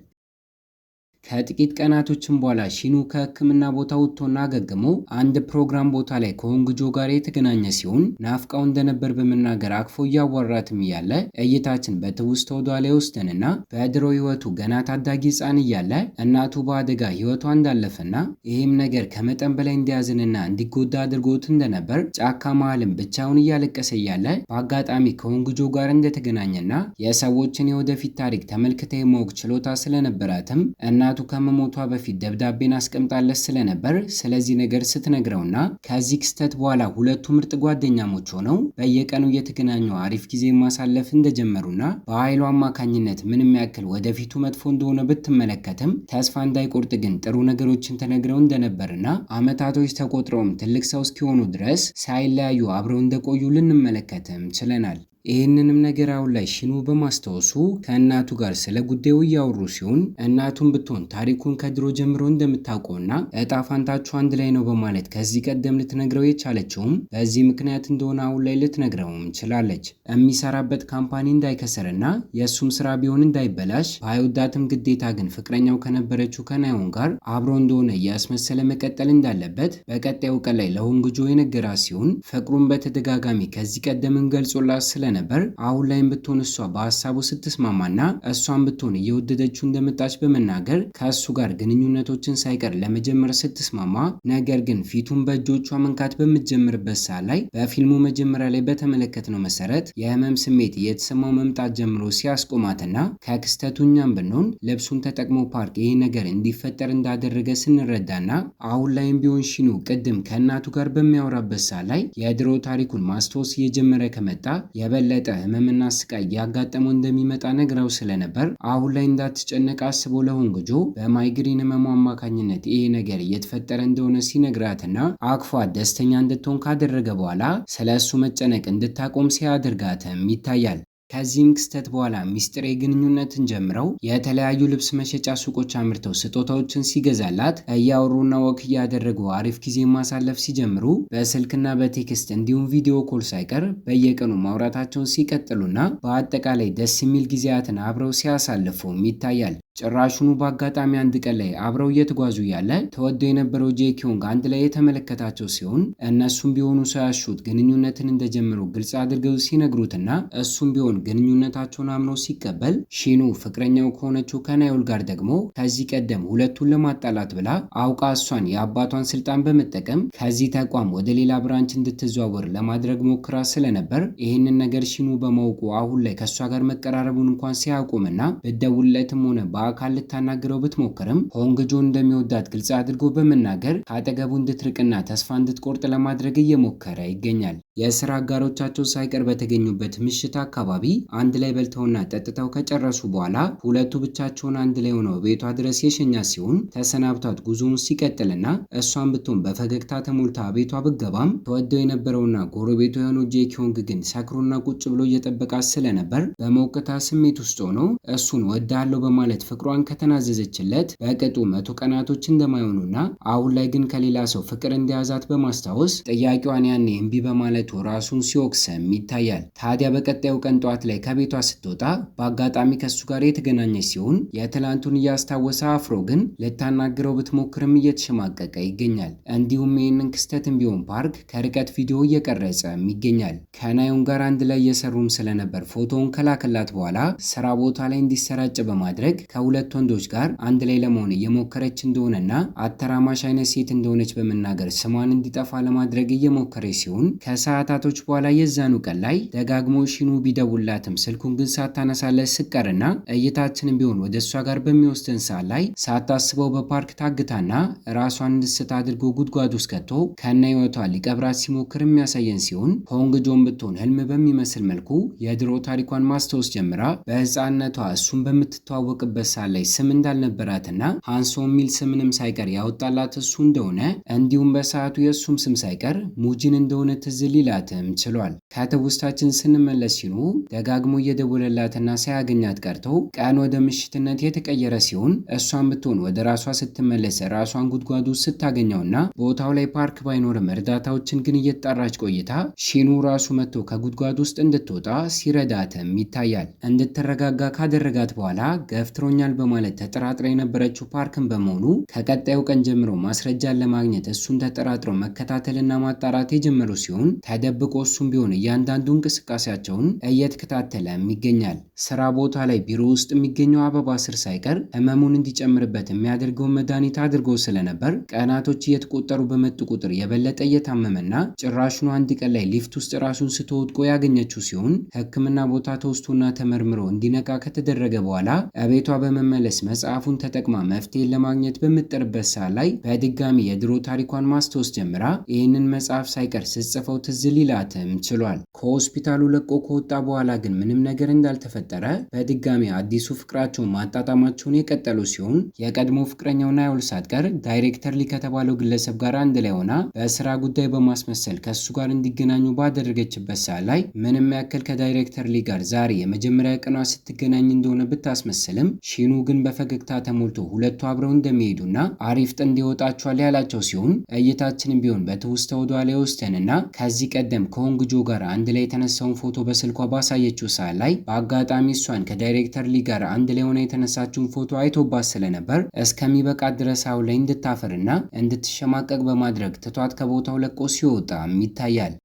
ከጥቂት ቀናቶችም በኋላ ሺኑ ከህክምና ቦታ ወጥቶና አገግሞ አንድ ፕሮግራም ቦታ ላይ ከሆንግጆ ጋር የተገናኘ ሲሆን ናፍቃው እንደነበር በመናገር አቅፎ እያዋራትም እያለ እይታችን በትውስታ ወደ ኋላ ይወስደንና በድሮ ህይወቱ ገና ታዳጊ ህፃን እያለ እናቱ በአደጋ ህይወቷ እንዳለፈና ይህም ነገር ከመጠን በላይ እንዲያዝንና እንዲጎዳ አድርጎት እንደነበር ጫካ መሃልም ብቻውን እያለቀሰ እያለ በአጋጣሚ ከሆንግጆ ጋር እንደተገናኘና የሰዎችን የወደፊት ታሪክ ተመልክታ የማወቅ ችሎታ ስለነበራትም እናቱ ከመሞቷ በፊት ደብዳቤን አስቀምጣለት ስለነበር ስለዚህ ነገር ስትነግረውና ከዚህ ክስተት በኋላ ሁለቱ ምርጥ ጓደኛሞች ሆነው በየቀኑ እየተገናኙ አሪፍ ጊዜ ማሳለፍ እንደጀመሩና በኃይሉ አማካኝነት ምንም ያክል ወደፊቱ መጥፎ እንደሆነ ብትመለከትም ተስፋ እንዳይቆርጥ ግን ጥሩ ነገሮችን ተነግረው እንደነበርና አመታቶች ተቆጥረውም ትልቅ ሰው እስኪሆኑ ድረስ ሳይለያዩ አብረው እንደቆዩ ልንመለከትም ችለናል። ይህንንም ነገር አሁን ላይ ሺኑ በማስታወሱ ከእናቱ ጋር ስለ ጉዳዩ እያወሩ ሲሆን እናቱን ብትሆን ታሪኩን ከድሮ ጀምሮ እንደምታውቀውና እጣ ፋንታቸው አንድ ላይ ነው በማለት ከዚህ ቀደም ልትነግረው የቻለችውም በዚህ ምክንያት እንደሆነ አሁን ላይ ልትነግረውም ችላለች። የሚሰራበት ካምፓኒ እንዳይከሰርና የእሱም ስራ ቢሆን እንዳይበላሽ ባይወዳትም ግዴታ ግን ፍቅረኛው ከነበረችው ከናዮን ጋር አብሮ እንደሆነ እያስመሰለ መቀጠል እንዳለበት በቀጣዩ ቀን ላይ ለሆንግጆ የነገራት ሲሆን ፍቅሩን በተደጋጋሚ ከዚህ ቀደም ገልጾላት ስለ ነበር አሁን ላይም ብትሆን እሷ በሐሳቡ ስትስማማና እሷን ብትሆን እየወደደችው እንደመጣች በመናገር ከእሱ ጋር ግንኙነቶችን ሳይቀር ለመጀመር ስትስማማ ነገር ግን ፊቱን በእጆቿ መንካት በምትጀምርበት ሰዓት ላይ በፊልሙ መጀመሪያ ላይ በተመለከትነው መሰረት የህመም ስሜት እየተሰማው መምጣት ጀምሮ ሲያስቆማትና ከክስተቱ እኛም ብንሆን ልብሱን ተጠቅሞ ፓርክ ይህ ነገር እንዲፈጠር እንዳደረገ ስንረዳና አሁን ላይም ቢሆን ሺኑ ቅድም ከእናቱ ጋር በሚያወራበት ሰዓት ላይ የድሮ ታሪኩን ማስታወስ እየጀመረ ከመጣ የበለጠ ህመምና ስቃይ ያጋጠመው እንደሚመጣ ነግረው ስለነበር አሁን ላይ እንዳትጨነቅ አስቦ ለሆንግጆ በማይግሪን ህመሙ አማካኝነት ይሄ ነገር እየተፈጠረ እንደሆነ ሲነግራትና አቅፏት ደስተኛ እንድትሆን ካደረገ በኋላ ስለሱ መጨነቅ እንድታቆም ሲያደርጋትም ይታያል። ከዚህም ክስተት በኋላ ሚስጥሬ ግንኙነትን ጀምረው የተለያዩ ልብስ መሸጫ ሱቆች አምርተው ስጦታዎችን ሲገዛላት እያወሩና ወክ እያደረጉ አሪፍ ጊዜ ማሳለፍ ሲጀምሩ በስልክና በቴክስት እንዲሁም ቪዲዮ ኮል ሳይቀር በየቀኑ ማውራታቸውን ሲቀጥሉና በአጠቃላይ ደስ የሚል ጊዜያትን አብረው ሲያሳልፉም ይታያል። ጭራሹኑ በአጋጣሚ አንድ ቀን ላይ አብረው እየተጓዙ ያለ ተወደው የነበረው ጄኪዮንግ አንድ ላይ የተመለከታቸው ሲሆን እነሱም ቢሆኑ ሳያሹት ግንኙነትን እንደጀመሩ ግልጽ አድርገው ሲነግሩትና እሱም ቢሆን ግንኙነታቸውን አምኖ ሲቀበል ሺኑ ፍቅረኛው ከሆነችው ከናዮል ጋር ደግሞ ከዚህ ቀደም ሁለቱን ለማጣላት ብላ አውቃ እሷን የአባቷን ስልጣን በመጠቀም ከዚህ ተቋም ወደ ሌላ ብራንች እንድትዘዋወር ለማድረግ ሞክራ ስለነበር ይህንን ነገር ሺኑ በማውቁ አሁን ላይ ከእሷ ጋር መቀራረቡን እንኳን ሲያቆምና ብትደውልለትም ሆነ በአካል ልታናግረው ብትሞክርም ሆንግጆ እንደሚወዳት ግልጽ አድርጎ በመናገር ከአጠገቡ እንድትርቅና ተስፋ እንድትቆርጥ ለማድረግ እየሞከረ ይገኛል። የስራ አጋሮቻቸው ሳይቀር በተገኙበት ምሽት አካባቢ አንድ ላይ በልተውና ጠጥተው ከጨረሱ በኋላ ሁለቱ ብቻቸውን አንድ ላይ ሆነው ቤቷ ድረስ የሸኛ ሲሆን ተሰናብቷት ጉዞውን ሲቀጥልና እሷን ብትሆን በፈገግታ ተሞልታ ቤቷ ብገባም ተወደው የነበረውና ጎረቤቱ የሆነው ጄኪዮንግ ግን ሰክሮና ቁጭ ብሎ እየጠበቃት ስለነበር በሞቅታ ስሜት ውስጥ ሆኖ እሱን ወዳለው በማለት ፍቅሯን ከተናዘዘችለት በቅጡ 100 ቀናቶች እንደማይሆኑና አሁን ላይ ግን ከሌላ ሰው ፍቅር እንደያዛት በማስታወስ ጥያቄዋን ያኔ እምቢ በማለቱ ራሱን ሲወቅስም ይታያል። ታዲያ በቀጣዩ ቀን ጠዋት ላይ ከቤቷ ስትወጣ በአጋጣሚ ከሱ ጋር የተገናኘች ሲሆን የትላንቱን እያስታወሰ አፍሮ ግን ልታናግረው ብትሞክርም እየተሸማቀቀ ይገኛል። እንዲሁም ይህንን ክስተትም ቢሆን ፓርክ ከርቀት ቪዲዮ እየቀረጸም ይገኛል። ከናዮን ጋር አንድ ላይ እየሰሩም ስለነበር ፎቶውን ከላከላት በኋላ ስራ ቦታ ላይ እንዲሰራጭ በማድረግ ከሁለት ወንዶች ጋር አንድ ላይ ለመሆን እየሞከረች እንደሆነና አተራማሽ አይነት ሴት እንደሆነች በመናገር ስሟን እንዲጠፋ ለማድረግ እየሞከረች ሲሆን ከሰዓታቶች በኋላ የዛኑ ቀን ላይ ደጋግሞ ሺኑ ቢደውላትም ስልኩን ግን ሳታነሳለት ስቀርና እይታችንን ቢሆን ወደ እሷ ጋር በሚወስደን ሰዓት ላይ ሳታስበው በፓርክ ታግታና ራሷን እንድስት አድርጎ ጉድጓድ ውስጥ ከቶ ከነ ህይወቷ ሊቀብራት ሲሞክር የሚያሳየን ሲሆን ሆንግጆን ብትሆን ህልም በሚመስል መልኩ የድሮ ታሪኳን ማስታወስ ጀምራ በህፃንነቷ እሱን በምትተዋወቅበት ሰዓት ላይ ስም እንዳልነበራትና ሃንሶ የሚል ስምንም ሳይቀር ያወጣላት እሱ እንደሆነ እንዲሁም በሰዓቱ የእሱም ስም ሳይቀር ሙጂን እንደሆነ ትዝ ሊላትም ችሏል። ከትውስታችን ስንመለስ ሲኑ ደጋግሞ እየደወለላትና ሳያገኛት ቀርተው ቀን ወደ ምሽትነት የተቀየረ ሲሆን እሷን ብትሆን ወደ ራሷ ስትመለስ ራሷን ጉድጓዱ ስታገኘውና ቦታው ላይ ፓርክ ባይኖርም እርዳታዎችን ግን እየተጣራች ቆይታ ሺኑ ራሱ መጥቶ ከጉድጓዱ ውስጥ እንድትወጣ ሲረዳትም ይታያል። እንድትረጋጋ ካደረጋት በኋላ ገፍትሮኛል በማለት ተጠራጥራ የነበረችው ፓርክን በመሆኑ ከቀጣዩ ቀን ጀምሮ ማስረጃን ለማግኘት እሱን ተጠራጥረው መከታተልና ማጣራት የጀመሩ ሲሆን ተደብቆ እሱም ቢሆን እያንዳንዱ እንቅስቃሴያቸውን እየተከታተለም ይገኛል። ስራ ቦታ ላይ ቢሮ ውስጥ የሚገኘው አበባ ስር ሳይቀር ህመሙን እንዲጨምርበት የሚያደርገውን መድኃኒት አድርጎ ስለነበር ቀናቶች እየተቆጠሩ በመጡ ቁጥር የበለጠ እየታመመና ጭራሹኑ አንድ ቀን ላይ ሊፍት ውስጥ ራሱን ስትወድቆ ያገኘችው ሲሆን ሕክምና ቦታ ተወስቶና ተመርምሮ እንዲነቃ ከተደረገ በኋላ ቤቷ በመመለስ መጽሐፉን ተጠቅማ መፍትሄን ለማግኘት በምትጥርበት ሰዓት ላይ በድጋሚ የድሮ ታሪኳን ማስታወስ ጀምራ ይህንን መጽሐፍ ሳይቀር ስትጽፈው ትዝ ሊላትም ችሏል። ከሆስፒታሉ ለቆ ከወጣ በኋላ ግን ምንም ነገር እንዳልተፈጠረ በድጋሚ አዲሱ ፍቅራቸውን ማጣጣማቸውን የቀጠሉ ሲሆን የቀድሞ ፍቅረኛው ናዮል ሳትቀር ዳይሬክተር ሊ ከተባለው ግለሰብ ጋር አንድ ላይ ሆና በስራ ጉዳይ በማስመሰል ከሱ ጋር እንዲገናኙ ባደረገችበት ሰዓት ላይ ምንም ያክል ከዳይሬክተር ሊ ጋር ዛሬ የመጀመሪያ ቀኗ ስትገናኝ እንደሆነ ብታስመስልም ሺኑ ግን በፈገግታ ተሞልቶ ሁለቱ አብረው እንደሚሄዱና አሪፍ ጥንድ ይወጣቸዋል ያላቸው ሲሆን እይታችንም ቢሆን በትውስታ ወደኋላ ይወስደንና ከዚህ ቀደም ከሆንግጆ ጋር አንድ ላይ የተነሳውን ፎቶ በስልኳ ባሳየችው ሰዓት ላይ በአጋጣሚ እሷን ከዳይሬክተር ሊ ጋር አንድ ላይ ሆና የተነሳችውን ፎቶ አይቶባት ስለነበር እስከሚበቃት ድረስ አሁን ላይ እንድታፈርና እንድትሸማቀቅ በማድረግ ትቷት ከቦታው ለቆ ሲወጣም ይታያል።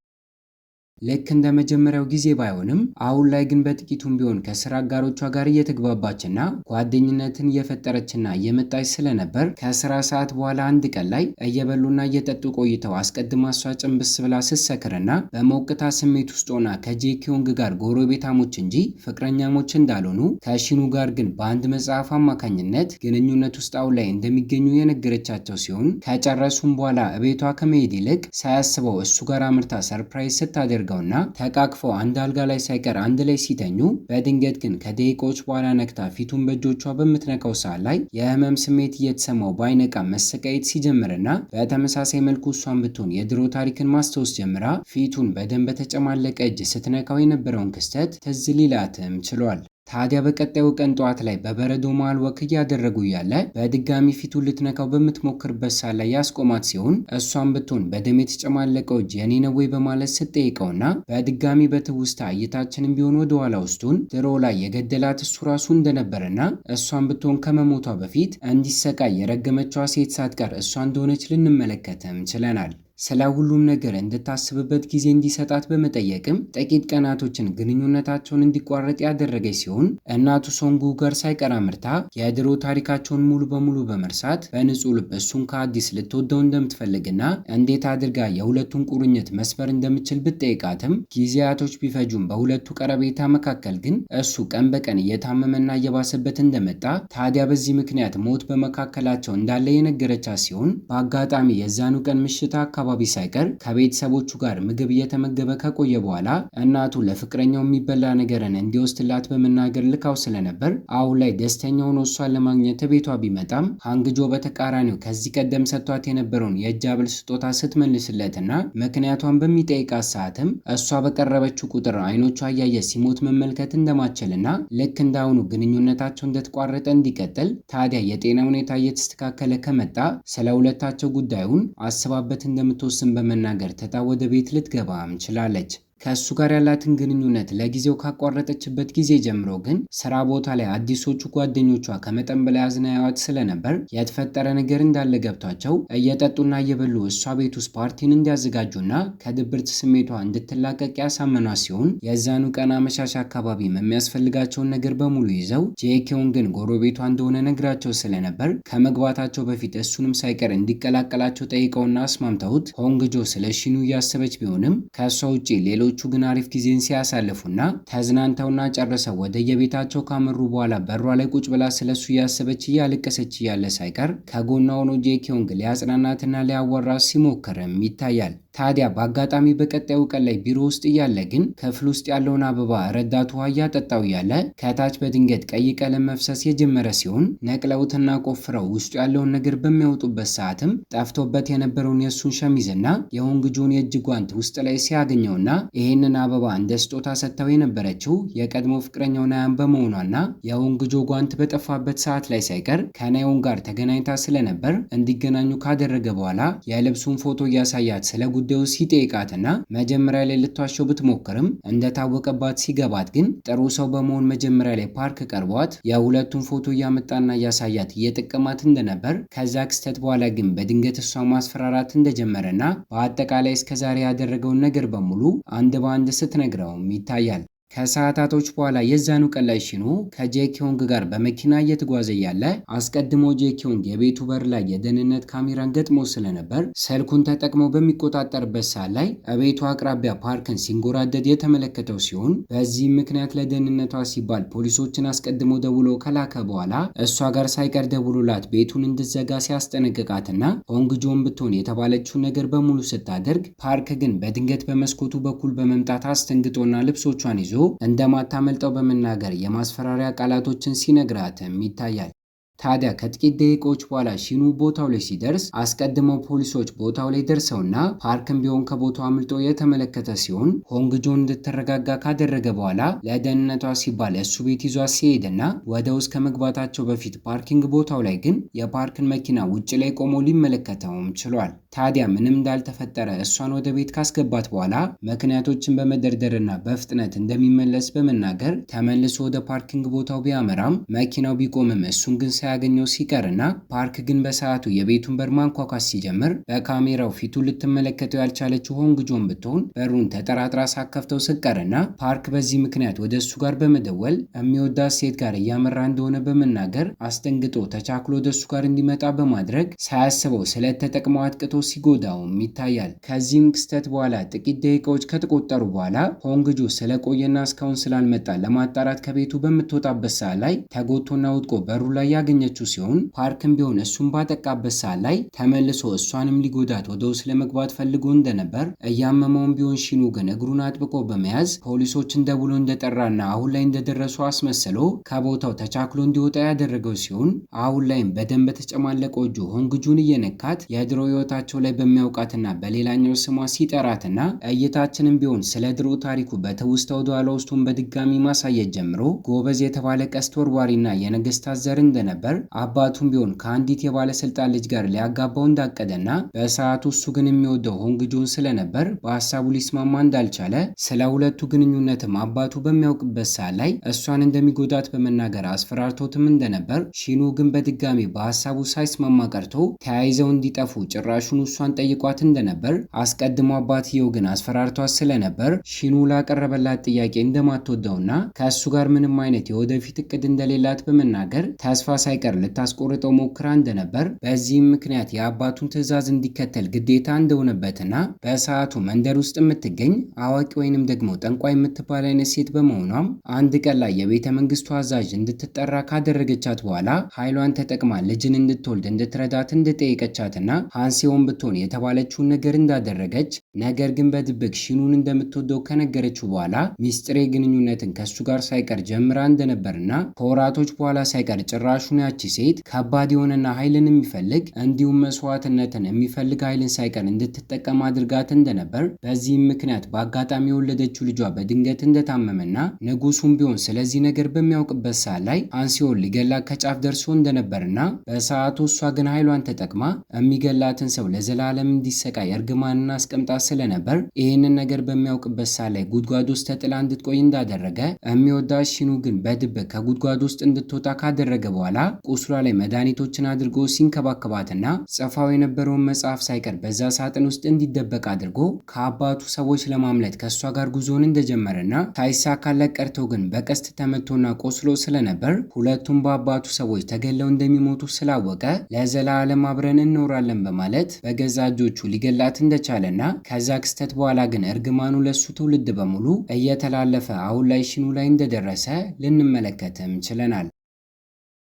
ልክ እንደ መጀመሪያው ጊዜ ባይሆንም አሁን ላይ ግን በጥቂቱም ቢሆን ከስራ አጋሮቿ ጋር እየተግባባችና ጓደኝነትን እየፈጠረችና እየመጣች ስለነበር ከስራ ሰዓት በኋላ አንድ ቀን ላይ እየበሉና እየጠጡ ቆይተው አስቀድማ እሷ ጭንብስ ብላ ስትሰክርና በሞቅታ ስሜት ውስጥ ሆና ከጄኪዮንግ ጋር ጎረቤታሞች እንጂ ፍቅረኛሞች እንዳልሆኑ ከሺኑ ጋር ግን በአንድ መጽሐፍ አማካኝነት ግንኙነት ውስጥ አሁን ላይ እንደሚገኙ የነገረቻቸው ሲሆን ከጨረሱም በኋላ ቤቷ ከመሄድ ይልቅ ሳያስበው እሱ ጋር አምርታ ሰርፕራይዝ ስታደርገው አድርገውና ተቃቅፈው አንድ አልጋ ላይ ሳይቀር አንድ ላይ ሲተኙ በድንገት ግን ከደቂቃዎች በኋላ ነክታ ፊቱን በእጆቿ በምትነካው ሰዓት ላይ የህመም ስሜት እየተሰማው ባይነቃ መሰቃየት ሲጀምርና በተመሳሳይ መልኩ እሷን ብትሆን የድሮ ታሪክን ማስታወስ ጀምራ ፊቱን በደም በተጨማለቀ እጅ ስትነካው የነበረውን ክስተት ትዝ ሊላትም ችሏል። ታዲያ በቀጣዩ ቀን ጠዋት ላይ በበረዶ መሃል ወክ እያደረጉ እያለ በድጋሚ ፊቱን ልትነካው በምትሞክርበት ሰዓት ላይ ያስቆማት ሲሆን እሷን ብትሆን በደም የተጨማለቀው እጅ የኔ ነው ወይ በማለት ስትጠይቀውና በድጋሚ በትውስታ እይታችንን ቢሆን ወደ ኋላ ውስጡን ድሮ ላይ የገደላት እሱ ራሱ እንደነበረና እሷን ብትሆን ከመሞቷ በፊት እንዲሰቃይ የረገመችዋ ሴት ሳትቀር እሷ እንደሆነች ልንመለከትም ችለናል። ስለ ሁሉም ነገር እንድታስብበት ጊዜ እንዲሰጣት በመጠየቅም ጥቂት ቀናቶችን ግንኙነታቸውን እንዲቋረጥ ያደረገች ሲሆን እናቱ ሶንጉ ጋር ሳይቀር አምርታ የድሮ ታሪካቸውን ሙሉ በሙሉ በመርሳት በንጹህ ልብ እሱን ከአዲስ ልትወደው እንደምትፈልግና እንዴት አድርጋ የሁለቱን ቁርኝት መስበር እንደምትችል ብትጠይቃትም ጊዜያቶች ቢፈጁም በሁለቱ ቀረቤታ መካከል ግን እሱ ቀን በቀን እየታመመና እየባሰበት እንደመጣ ታዲያ በዚህ ምክንያት ሞት በመካከላቸው እንዳለ የነገረቻት ሲሆን በአጋጣሚ የዛኑ ቀን ምሽት አካባቢ ሳይቀር ከቤተሰቦቹ ጋር ምግብ እየተመገበ ከቆየ በኋላ እናቱ ለፍቅረኛው የሚበላ ነገርን እንዲወስድላት በመናገር ልካው ስለነበር አሁን ላይ ደስተኛ ሆኖ እሷን ለማግኘት ቤቷ ቢመጣም ሃንግጆ በተቃራኒው ከዚህ ቀደም ሰጥቷት የነበረውን የእጅ ሐብል ስጦታ ስትመልስለትና ምክንያቷን በሚጠይቃት ሰዓትም እሷ በቀረበችው ቁጥር አይኖቿ እያየ ሲሞት መመልከት እንደማትችልና ልክ እንዳሁኑ ግንኙነታቸው እንደተቋረጠ እንዲቀጥል ታዲያ የጤና ሁኔታ እየተስተካከለ ከመጣ ስለ ሁለታቸው ጉዳዩን አስባበት እንደምትወስን በመናገር ትታ ወደ ቤት ልትገባም ችላለች። ከእሱ ጋር ያላትን ግንኙነት ለጊዜው ካቋረጠችበት ጊዜ ጀምሮ ግን ስራ ቦታ ላይ አዲሶቹ ጓደኞቿ ከመጠን በላይ አዝናያዋት ስለነበር የተፈጠረ ነገር እንዳለ ገብቷቸው እየጠጡና እየበሉ እሷ ቤት ውስጥ ፓርቲን እንዲያዘጋጁና ከድብርት ስሜቷ እንድትላቀቅ ያሳመኗት ሲሆን የዛኑ ቀን አመሻሽ አካባቢ የሚያስፈልጋቸውን ነገር በሙሉ ይዘው ጄኪዮን ግን ጎረቤቷ እንደሆነ ነግራቸው ስለነበር ከመግባታቸው በፊት እሱንም ሳይቀር እንዲቀላቀላቸው ጠይቀውና አስማምተውት ሆንግጆ ስለ ሺኑ እያሰበች ቢሆንም ከእሷ ውጪ ሌሎቹ ግን አሪፍ ጊዜን ሲያሳልፉና ተዝናንተውና ጨርሰው ወደ የቤታቸው ካመሩ በኋላ በሯ ላይ ቁጭ ብላ ስለሱ እያሰበች እያለቀሰች እያለ ሳይቀር ከጎኗ ሆኖ ጄኪዮንግ ሊያጽናናትና ሊያወራት ሲሞክርም ይታያል። ታዲያ በአጋጣሚ በቀጣዩ ቀን ላይ ቢሮ ውስጥ እያለ ግን ክፍል ውስጥ ያለውን አበባ ረዳት ውሃ እያጠጣው እያለ ከታች በድንገት ቀይ ቀለም መፍሰስ የጀመረ ሲሆን ነቅለውትና ቆፍረው ውስጡ ያለውን ነገር በሚያወጡበት ሰዓትም ጠፍቶበት የነበረውን የእሱን ሸሚዝና የሆንግጆን የእጅ ጓንት ውስጥ ላይ ሲያገኘውና ይህንን አበባ እንደ ስጦታ ሰጥተው የነበረችው የቀድሞ ፍቅረኛው ናያን በመሆኗና የሆንግጆ ጓንት በጠፋበት ሰዓት ላይ ሳይቀር ከናዮን ጋር ተገናኝታ ስለነበር እንዲገናኙ ካደረገ በኋላ የልብሱን ፎቶ እያሳያት ስለ ጉዳዩ ሲጠይቃትና መጀመሪያ ላይ ልትዋሸው ብትሞክርም እንደታወቀባት ሲገባት ግን ጥሩ ሰው በመሆን መጀመሪያ ላይ ፓርክ ቀርቧት የሁለቱን ፎቶ እያመጣና እያሳያት እየጠቀማት እንደነበር ከዛ ክስተት በኋላ ግን በድንገት እሷ ማስፈራራት እንደጀመረና በአጠቃላይ እስከዛሬ ያደረገውን ነገር በሙሉ አንድ በአንድ ስትነግረውም ይታያል። ከሰዓታቶች በኋላ የዛኑ ቀን ላይ ሺኑ ከጄኪዮንግ ጋር በመኪና እየተጓዘ ያለ አስቀድሞ ጄኪዮንግ የቤቱ በር ላይ የደህንነት ካሜራን ገጥሞ ስለነበር ስልኩን ተጠቅሞ በሚቆጣጠርበት ሰዓት ላይ ቤቱ አቅራቢያ ፓርክን ሲንጎራደድ የተመለከተው ሲሆን በዚህም ምክንያት ለደህንነቷ ሲባል ፖሊሶችን አስቀድሞ ደውሎ ከላከ በኋላ እሷ ጋር ሳይቀር ደውሎላት ቤቱን እንድትዘጋ ሲያስጠነቅቃትና ሆንግጆን ብትሆን የተባለችውን ነገር በሙሉ ስታደርግ ፓርክ ግን በድንገት በመስኮቱ በኩል በመምጣት አስደንግጦና ልብሶቿን ይዞ እንደማታመልጠው በመናገር የማስፈራሪያ ቃላቶችን ሲነግራትም ይታያል። ታዲያ ከጥቂት ደቂቃዎች በኋላ ሺኑ ቦታው ላይ ሲደርስ አስቀድመው ፖሊሶች ቦታው ላይ ደርሰውና ፓርክም ቢሆን ከቦታው አምልጦ የተመለከተ ሲሆን ሆንግጆን እንድትረጋጋ ካደረገ በኋላ ለደህንነቷ ሲባል እሱ ቤት ይዟት ሲሄድና ወደ ውስጥ ከመግባታቸው በፊት ፓርኪንግ ቦታው ላይ ግን የፓርክን መኪና ውጭ ላይ ቆሞ ሊመለከተውም ችሏል። ታዲያ ምንም እንዳልተፈጠረ እሷን ወደ ቤት ካስገባት በኋላ ምክንያቶችን በመደርደርና በፍጥነት እንደሚመለስ በመናገር ተመልሶ ወደ ፓርኪንግ ቦታው ቢያመራም መኪናው ቢቆምም እሱን ግን ሳያገኘው ሲቀርና ፓርክ ግን በሰዓቱ የቤቱን በር ማንኳኳት ሲጀምር በካሜራው ፊቱን ልትመለከተው ያልቻለችው ሆንግጆን ብትሆን በሩን ተጠራጥራ ሳከፍተው ስቀርና ፓርክ በዚህ ምክንያት ወደ እሱ ጋር በመደወል የሚወዳት ሴት ጋር እያመራ እንደሆነ በመናገር አስደንግጦ ተቻክሎ ወደ እሱ ጋር እንዲመጣ በማድረግ ሳያስበው ስለተጠቅመው አጥቅቶ ሲጎዳውም ይታያል። ከዚህም ክስተት በኋላ ጥቂት ደቂቃዎች ከተቆጠሩ በኋላ ሆንግጆ ስለቆየና እስካሁን ስላልመጣ ለማጣራት ከቤቱ በምትወጣበት ሰዓት ላይ ተጎቶና ወድቆ በሩ ላይ ያገኘችው ሲሆን ፓርክም ቢሆን እሱን ባጠቃበት ሰዓት ላይ ተመልሶ እሷንም ሊጎዳት ወደ ውስጥ ለመግባት ፈልጎ እንደነበር እያመመውን ቢሆን ሺኑ ግን እግሩን አጥብቆ በመያዝ ፖሊሶችን ደውሎ እንደጠራና አሁን ላይ እንደደረሱ አስመስሎ ከቦታው ተቻክሎ እንዲወጣ ያደረገው ሲሆን አሁን ላይም በደንብ በተጨማለቀው እጁ ሆንግጁን እየነካት የድሮ ህይወታቸው ላይ በሚያውቃትና በሌላኛው ስሟ ሲጠራትና እይታችንም ቢሆን ስለ ድሮ ታሪኩ በትውስታ ወደ ኋላ ውስጡን በድጋሚ ማሳየት ጀምሮ ጎበዝ የተባለ ቀስት ወርዋሪና የነገስታት ዘር እንደነበር አባቱም ቢሆን ከአንዲት የባለስልጣን ልጅ ጋር ሊያጋባው እንዳቀደና በሰዓቱ እሱ ግን የሚወደው ሆንግጁን ስለነበር በሀሳቡ ሊስማማ እንዳልቻለ ስለ ሁለቱ ግንኙነትም አባቱ በሚያውቅበት ሰዓት ላይ እሷን እንደሚጎዳት በመናገር አስፈራርቶትም እንደነበር ሺኑ ግን በድጋሚ በሀሳቡ ሳይስማማ ቀርቶ ተያይዘው እንዲጠፉ ጭራሹን እሷን ጠይቋት እንደነበር አስቀድሞ አባትየው ግን አስፈራርቷት ስለነበር ሺኑ ላቀረበላት ጥያቄ እንደማትወደውና ከእሱ ጋር ምንም አይነት የወደፊት እቅድ እንደሌላት በመናገር ተስፋ ሳይቀር ልታስቆርጠው ሞክራ እንደነበር በዚህም ምክንያት የአባቱን ትዕዛዝ እንዲከተል ግዴታ እንደሆነበትና በሰዓቱ መንደር ውስጥ የምትገኝ አዋቂ ወይንም ደግሞ ጠንቋይ የምትባል አይነት ሴት በመሆኗም አንድ ቀን ላይ የቤተ መንግስቱ አዛዥ እንድትጠራ ካደረገቻት በኋላ ኃይሏን ተጠቅማ ልጅን እንድትወልድ እንድትረዳት እንደጠየቀቻትና ሃንሴውን ብትሆን የተባለችውን ነገር እንዳደረገች ነገር ግን በድብቅ ሺኑን እንደምትወደው ከነገረችው በኋላ ሚስጥሬ ግንኙነትን ከሱ ጋር ሳይቀር ጀምራ እንደነበርና ከወራቶች በኋላ ሳይቀር ጭራሹን ያቺ ሴት ከባድ የሆነና ኃይልን የሚፈልግ እንዲሁም መስዋዕትነትን የሚፈልግ ኃይልን ሳይቀር እንድትጠቀም አድርጋት እንደነበር በዚህም ምክንያት በአጋጣሚ የወለደችው ልጇ በድንገት እንደታመመና ንጉሱም ቢሆን ስለዚህ ነገር በሚያውቅበት ሰዓት ላይ ሃንሴውን ሊገላት ከጫፍ ደርሶ እንደነበርና በሰዓቱ እሷ ግን ኃይሏን ተጠቅማ የሚገላትን ሰው ለዘላለም እንዲሰቃይ እርግማንን አስቀምጣ ስለነበር ይህንን ነገር በሚያውቅበት ሰዓት ላይ ጉድጓድ ውስጥ ተጥላ እንድትቆይ እንዳደረገ የሚወዳት ሺኑ ግን በድብቅ ከጉድጓድ ውስጥ እንድትወጣ ካደረገ በኋላ ቁስሏ ላይ መድኃኒቶችን አድርጎ ሲንከባከባትና ጽፋው የነበረውን መጽሐፍ ሳይቀር በዛ ሳጥን ውስጥ እንዲደበቅ አድርጎ ከአባቱ ሰዎች ለማምለጥ ከእሷ ጋር ጉዞን እንደጀመረና ሳይሳካለት ቀርቶ ግን በቀስት ተመቶና ቆስሎ ስለነበር ሁለቱም በአባቱ ሰዎች ተገለው እንደሚሞቱ ስላወቀ ለዘላለም አብረን እንኖራለን በማለት በገዛ እጆቹ ሊገላት እንደቻለና ከዛ ክስተት በኋላ ግን እርግማኑ ለሱ ትውልድ በሙሉ እየተላለፈ አሁን ላይ ሺኑ ላይ እንደደረሰ ልንመለከትም ችለናል።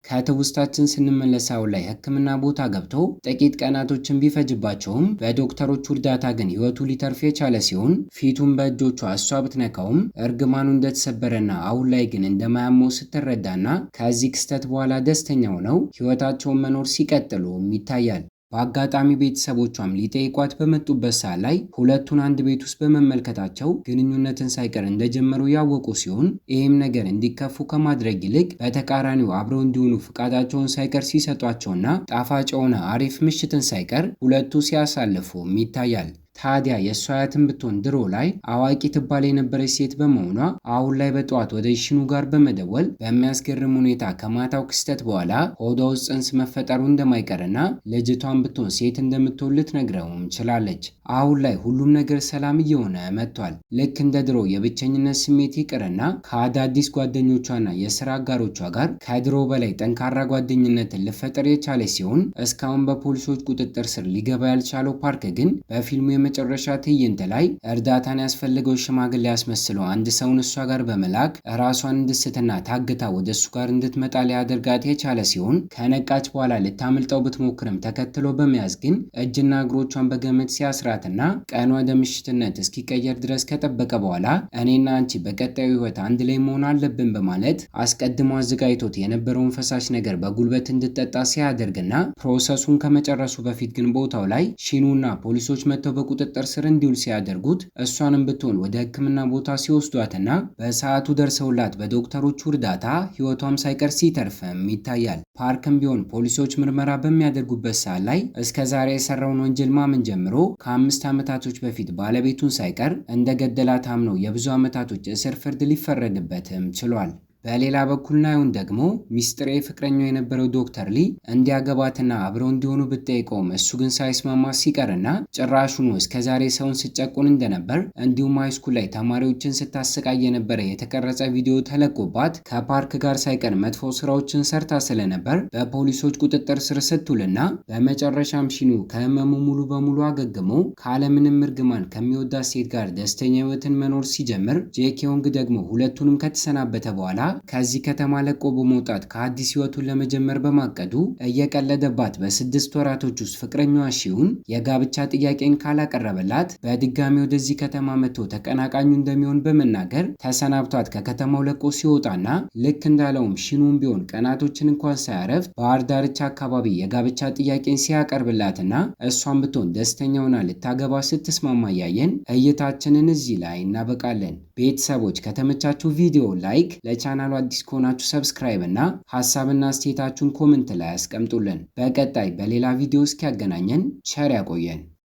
ከትውስታችን ስንመለስ አሁን ላይ ሕክምና ቦታ ገብቶ ጥቂት ቀናቶችን ቢፈጅባቸውም በዶክተሮቹ እርዳታ ግን ህይወቱ ሊተርፍ የቻለ ሲሆን ፊቱን በእጆቿ እሷ ብትነካውም እርግማኑ እንደተሰበረና አሁን ላይ ግን እንደማያመው ስትረዳና ከዚህ ክስተት በኋላ ደስተኛ ሆነው ህይወታቸውን መኖር ሲቀጥሉም ይታያል። በአጋጣሚ ቤተሰቦቿም ሊጠይቋት በመጡበት ሰዓት ላይ ሁለቱን አንድ ቤት ውስጥ በመመልከታቸው ግንኙነትን ሳይቀር እንደጀመሩ ያወቁ ሲሆን ይህም ነገር እንዲከፉ ከማድረግ ይልቅ በተቃራኒው አብረው እንዲሆኑ ፍቃዳቸውን ሳይቀር ሲሰጧቸውና ጣፋጭ የሆነ አሪፍ ምሽትን ሳይቀር ሁለቱ ሲያሳልፉም ይታያል። ታዲያ የእሷ አያትም ብትሆን ድሮ ላይ አዋቂ ትባል የነበረች ሴት በመሆኗ አሁን ላይ በጠዋት ወደ ሺኑ ጋር በመደወል በሚያስገርም ሁኔታ ከማታው ክስተት በኋላ ሆዷ ውስጥ ጽንስ መፈጠሩ እንደማይቀርና ልጅቷን ብትሆን ሴት እንደምትሆን ልትነግረውም ችላለች። አሁን ላይ ሁሉም ነገር ሰላም እየሆነ መጥቷል። ልክ እንደ ድሮ የብቸኝነት ስሜት ይቅርና ከአዳዲስ ጓደኞቿና የስራ አጋሮቿ ጋር ከድሮ በላይ ጠንካራ ጓደኝነትን ልፈጠር የቻለች ሲሆን እስካሁን በፖሊሶች ቁጥጥር ስር ሊገባ ያልቻለው ፓርክ ግን በፊልሙ የመጨረሻ ትዕይንት ላይ እርዳታን ያስፈልገው ሽማግሌ ያስመስለው አንድ ሰውን እሷ ጋር በመላክ ራሷን እንድስትና ታግታ ወደ እሱ ጋር እንድትመጣ ሊያደርጋት የቻለ ሲሆን ከነቃች በኋላ ልታመልጠው ብትሞክርም ተከትሎ በመያዝ ግን እጅና እግሮቿን በገመድ ሲያስራትና ቀኗ ወደ ምሽትነት እስኪቀየር ድረስ ከጠበቀ በኋላ እኔና አንቺ በቀጣዩ ህይወት አንድ ላይ መሆን አለብን በማለት አስቀድሞ አዘጋጅቶት የነበረውን ፈሳሽ ነገር በጉልበት እንድትጠጣ ሲያደርግና ፕሮሰሱን ከመጨረሱ በፊት ግን ቦታው ላይ ሺኑና ፖሊሶች መጥተው በቁጥጥር ስር እንዲውል ሲያደርጉት እሷንም ብትሆን ወደ ሕክምና ቦታ ሲወስዷትና በሰዓቱ ደርሰውላት በዶክተሮቹ እርዳታ ህይወቷም ሳይቀር ሲተርፍም ይታያል። ፓርክም ቢሆን ፖሊሶች ምርመራ በሚያደርጉበት ሰዓት ላይ እስከዛሬ የሰራውን ወንጀል ማመን ጀምሮ ከ5 ዓመታቶች በፊት ባለቤቱን ሳይቀር እንደገደላት አምነው የብዙ ዓመታቶች እስር ፍርድ ሊፈረድበትም ችሏል። በሌላ በኩል ናዩን ደግሞ ሚስጥሬ ፍቅረኛው የነበረው ዶክተር ሊ እንዲያገባትና አብረው እንዲሆኑ ብትጠይቀውም እሱ ግን ሳይስማማ ሲቀርና ጭራሹኑ እስከዛሬ ሰውን ስጨቁን እንደነበር እንዲሁም ሃይስኩል ላይ ተማሪዎችን ስታሰቃይ የነበረ የተቀረጸ ቪዲዮ ተለቆባት ከፓርክ ጋር ሳይቀር መጥፎ ስራዎችን ሰርታ ስለነበር በፖሊሶች ቁጥጥር ስር ስትውልና በመጨረሻም ሺኑ ከህመሙ ሙሉ በሙሉ አገግሞ ካለምንም እርግማን ከሚወዳት ሴት ጋር ደስተኛ ህይወትን መኖር ሲጀምር ጄኪዮንግ ደግሞ ሁለቱንም ከተሰናበተ በኋላ ከዚህ ከተማ ለቆ በመውጣት ከአዲስ ህይወቱን ለመጀመር በማቀዱ እየቀለደባት በ6 ወራቶች ውስጥ ፍቅረኛዋ ሺሁን የጋብቻ ጥያቄን ካላቀረበላት በድጋሚ ወደዚህ ከተማ መጥቶ ተቀናቃኙ እንደሚሆን በመናገር ተሰናብቷት ከከተማው ለቆ ሲወጣና ልክ እንዳለውም ሺኑን ቢሆን ቀናቶችን እንኳን ሳያረፍ ባህር ዳርቻ አካባቢ የጋብቻ ጥያቄን ሲያቀርብላትና እሷን ብትሆን ደስተኛ ሆና ልታገባ ስትስማማ እያየን እይታችንን እዚህ ላይ እናበቃለን። ቤተሰቦች ከተመቻችሁ ቪዲዮ ላይክ፣ ለቻናሉ አዲስ ከሆናችሁ ሰብስክራይብ እና ሀሳብና አስተያየታችሁን ኮሜንት ላይ አስቀምጡልን። በቀጣይ በሌላ ቪዲዮ እስኪያገናኘን ቸር ያቆየን።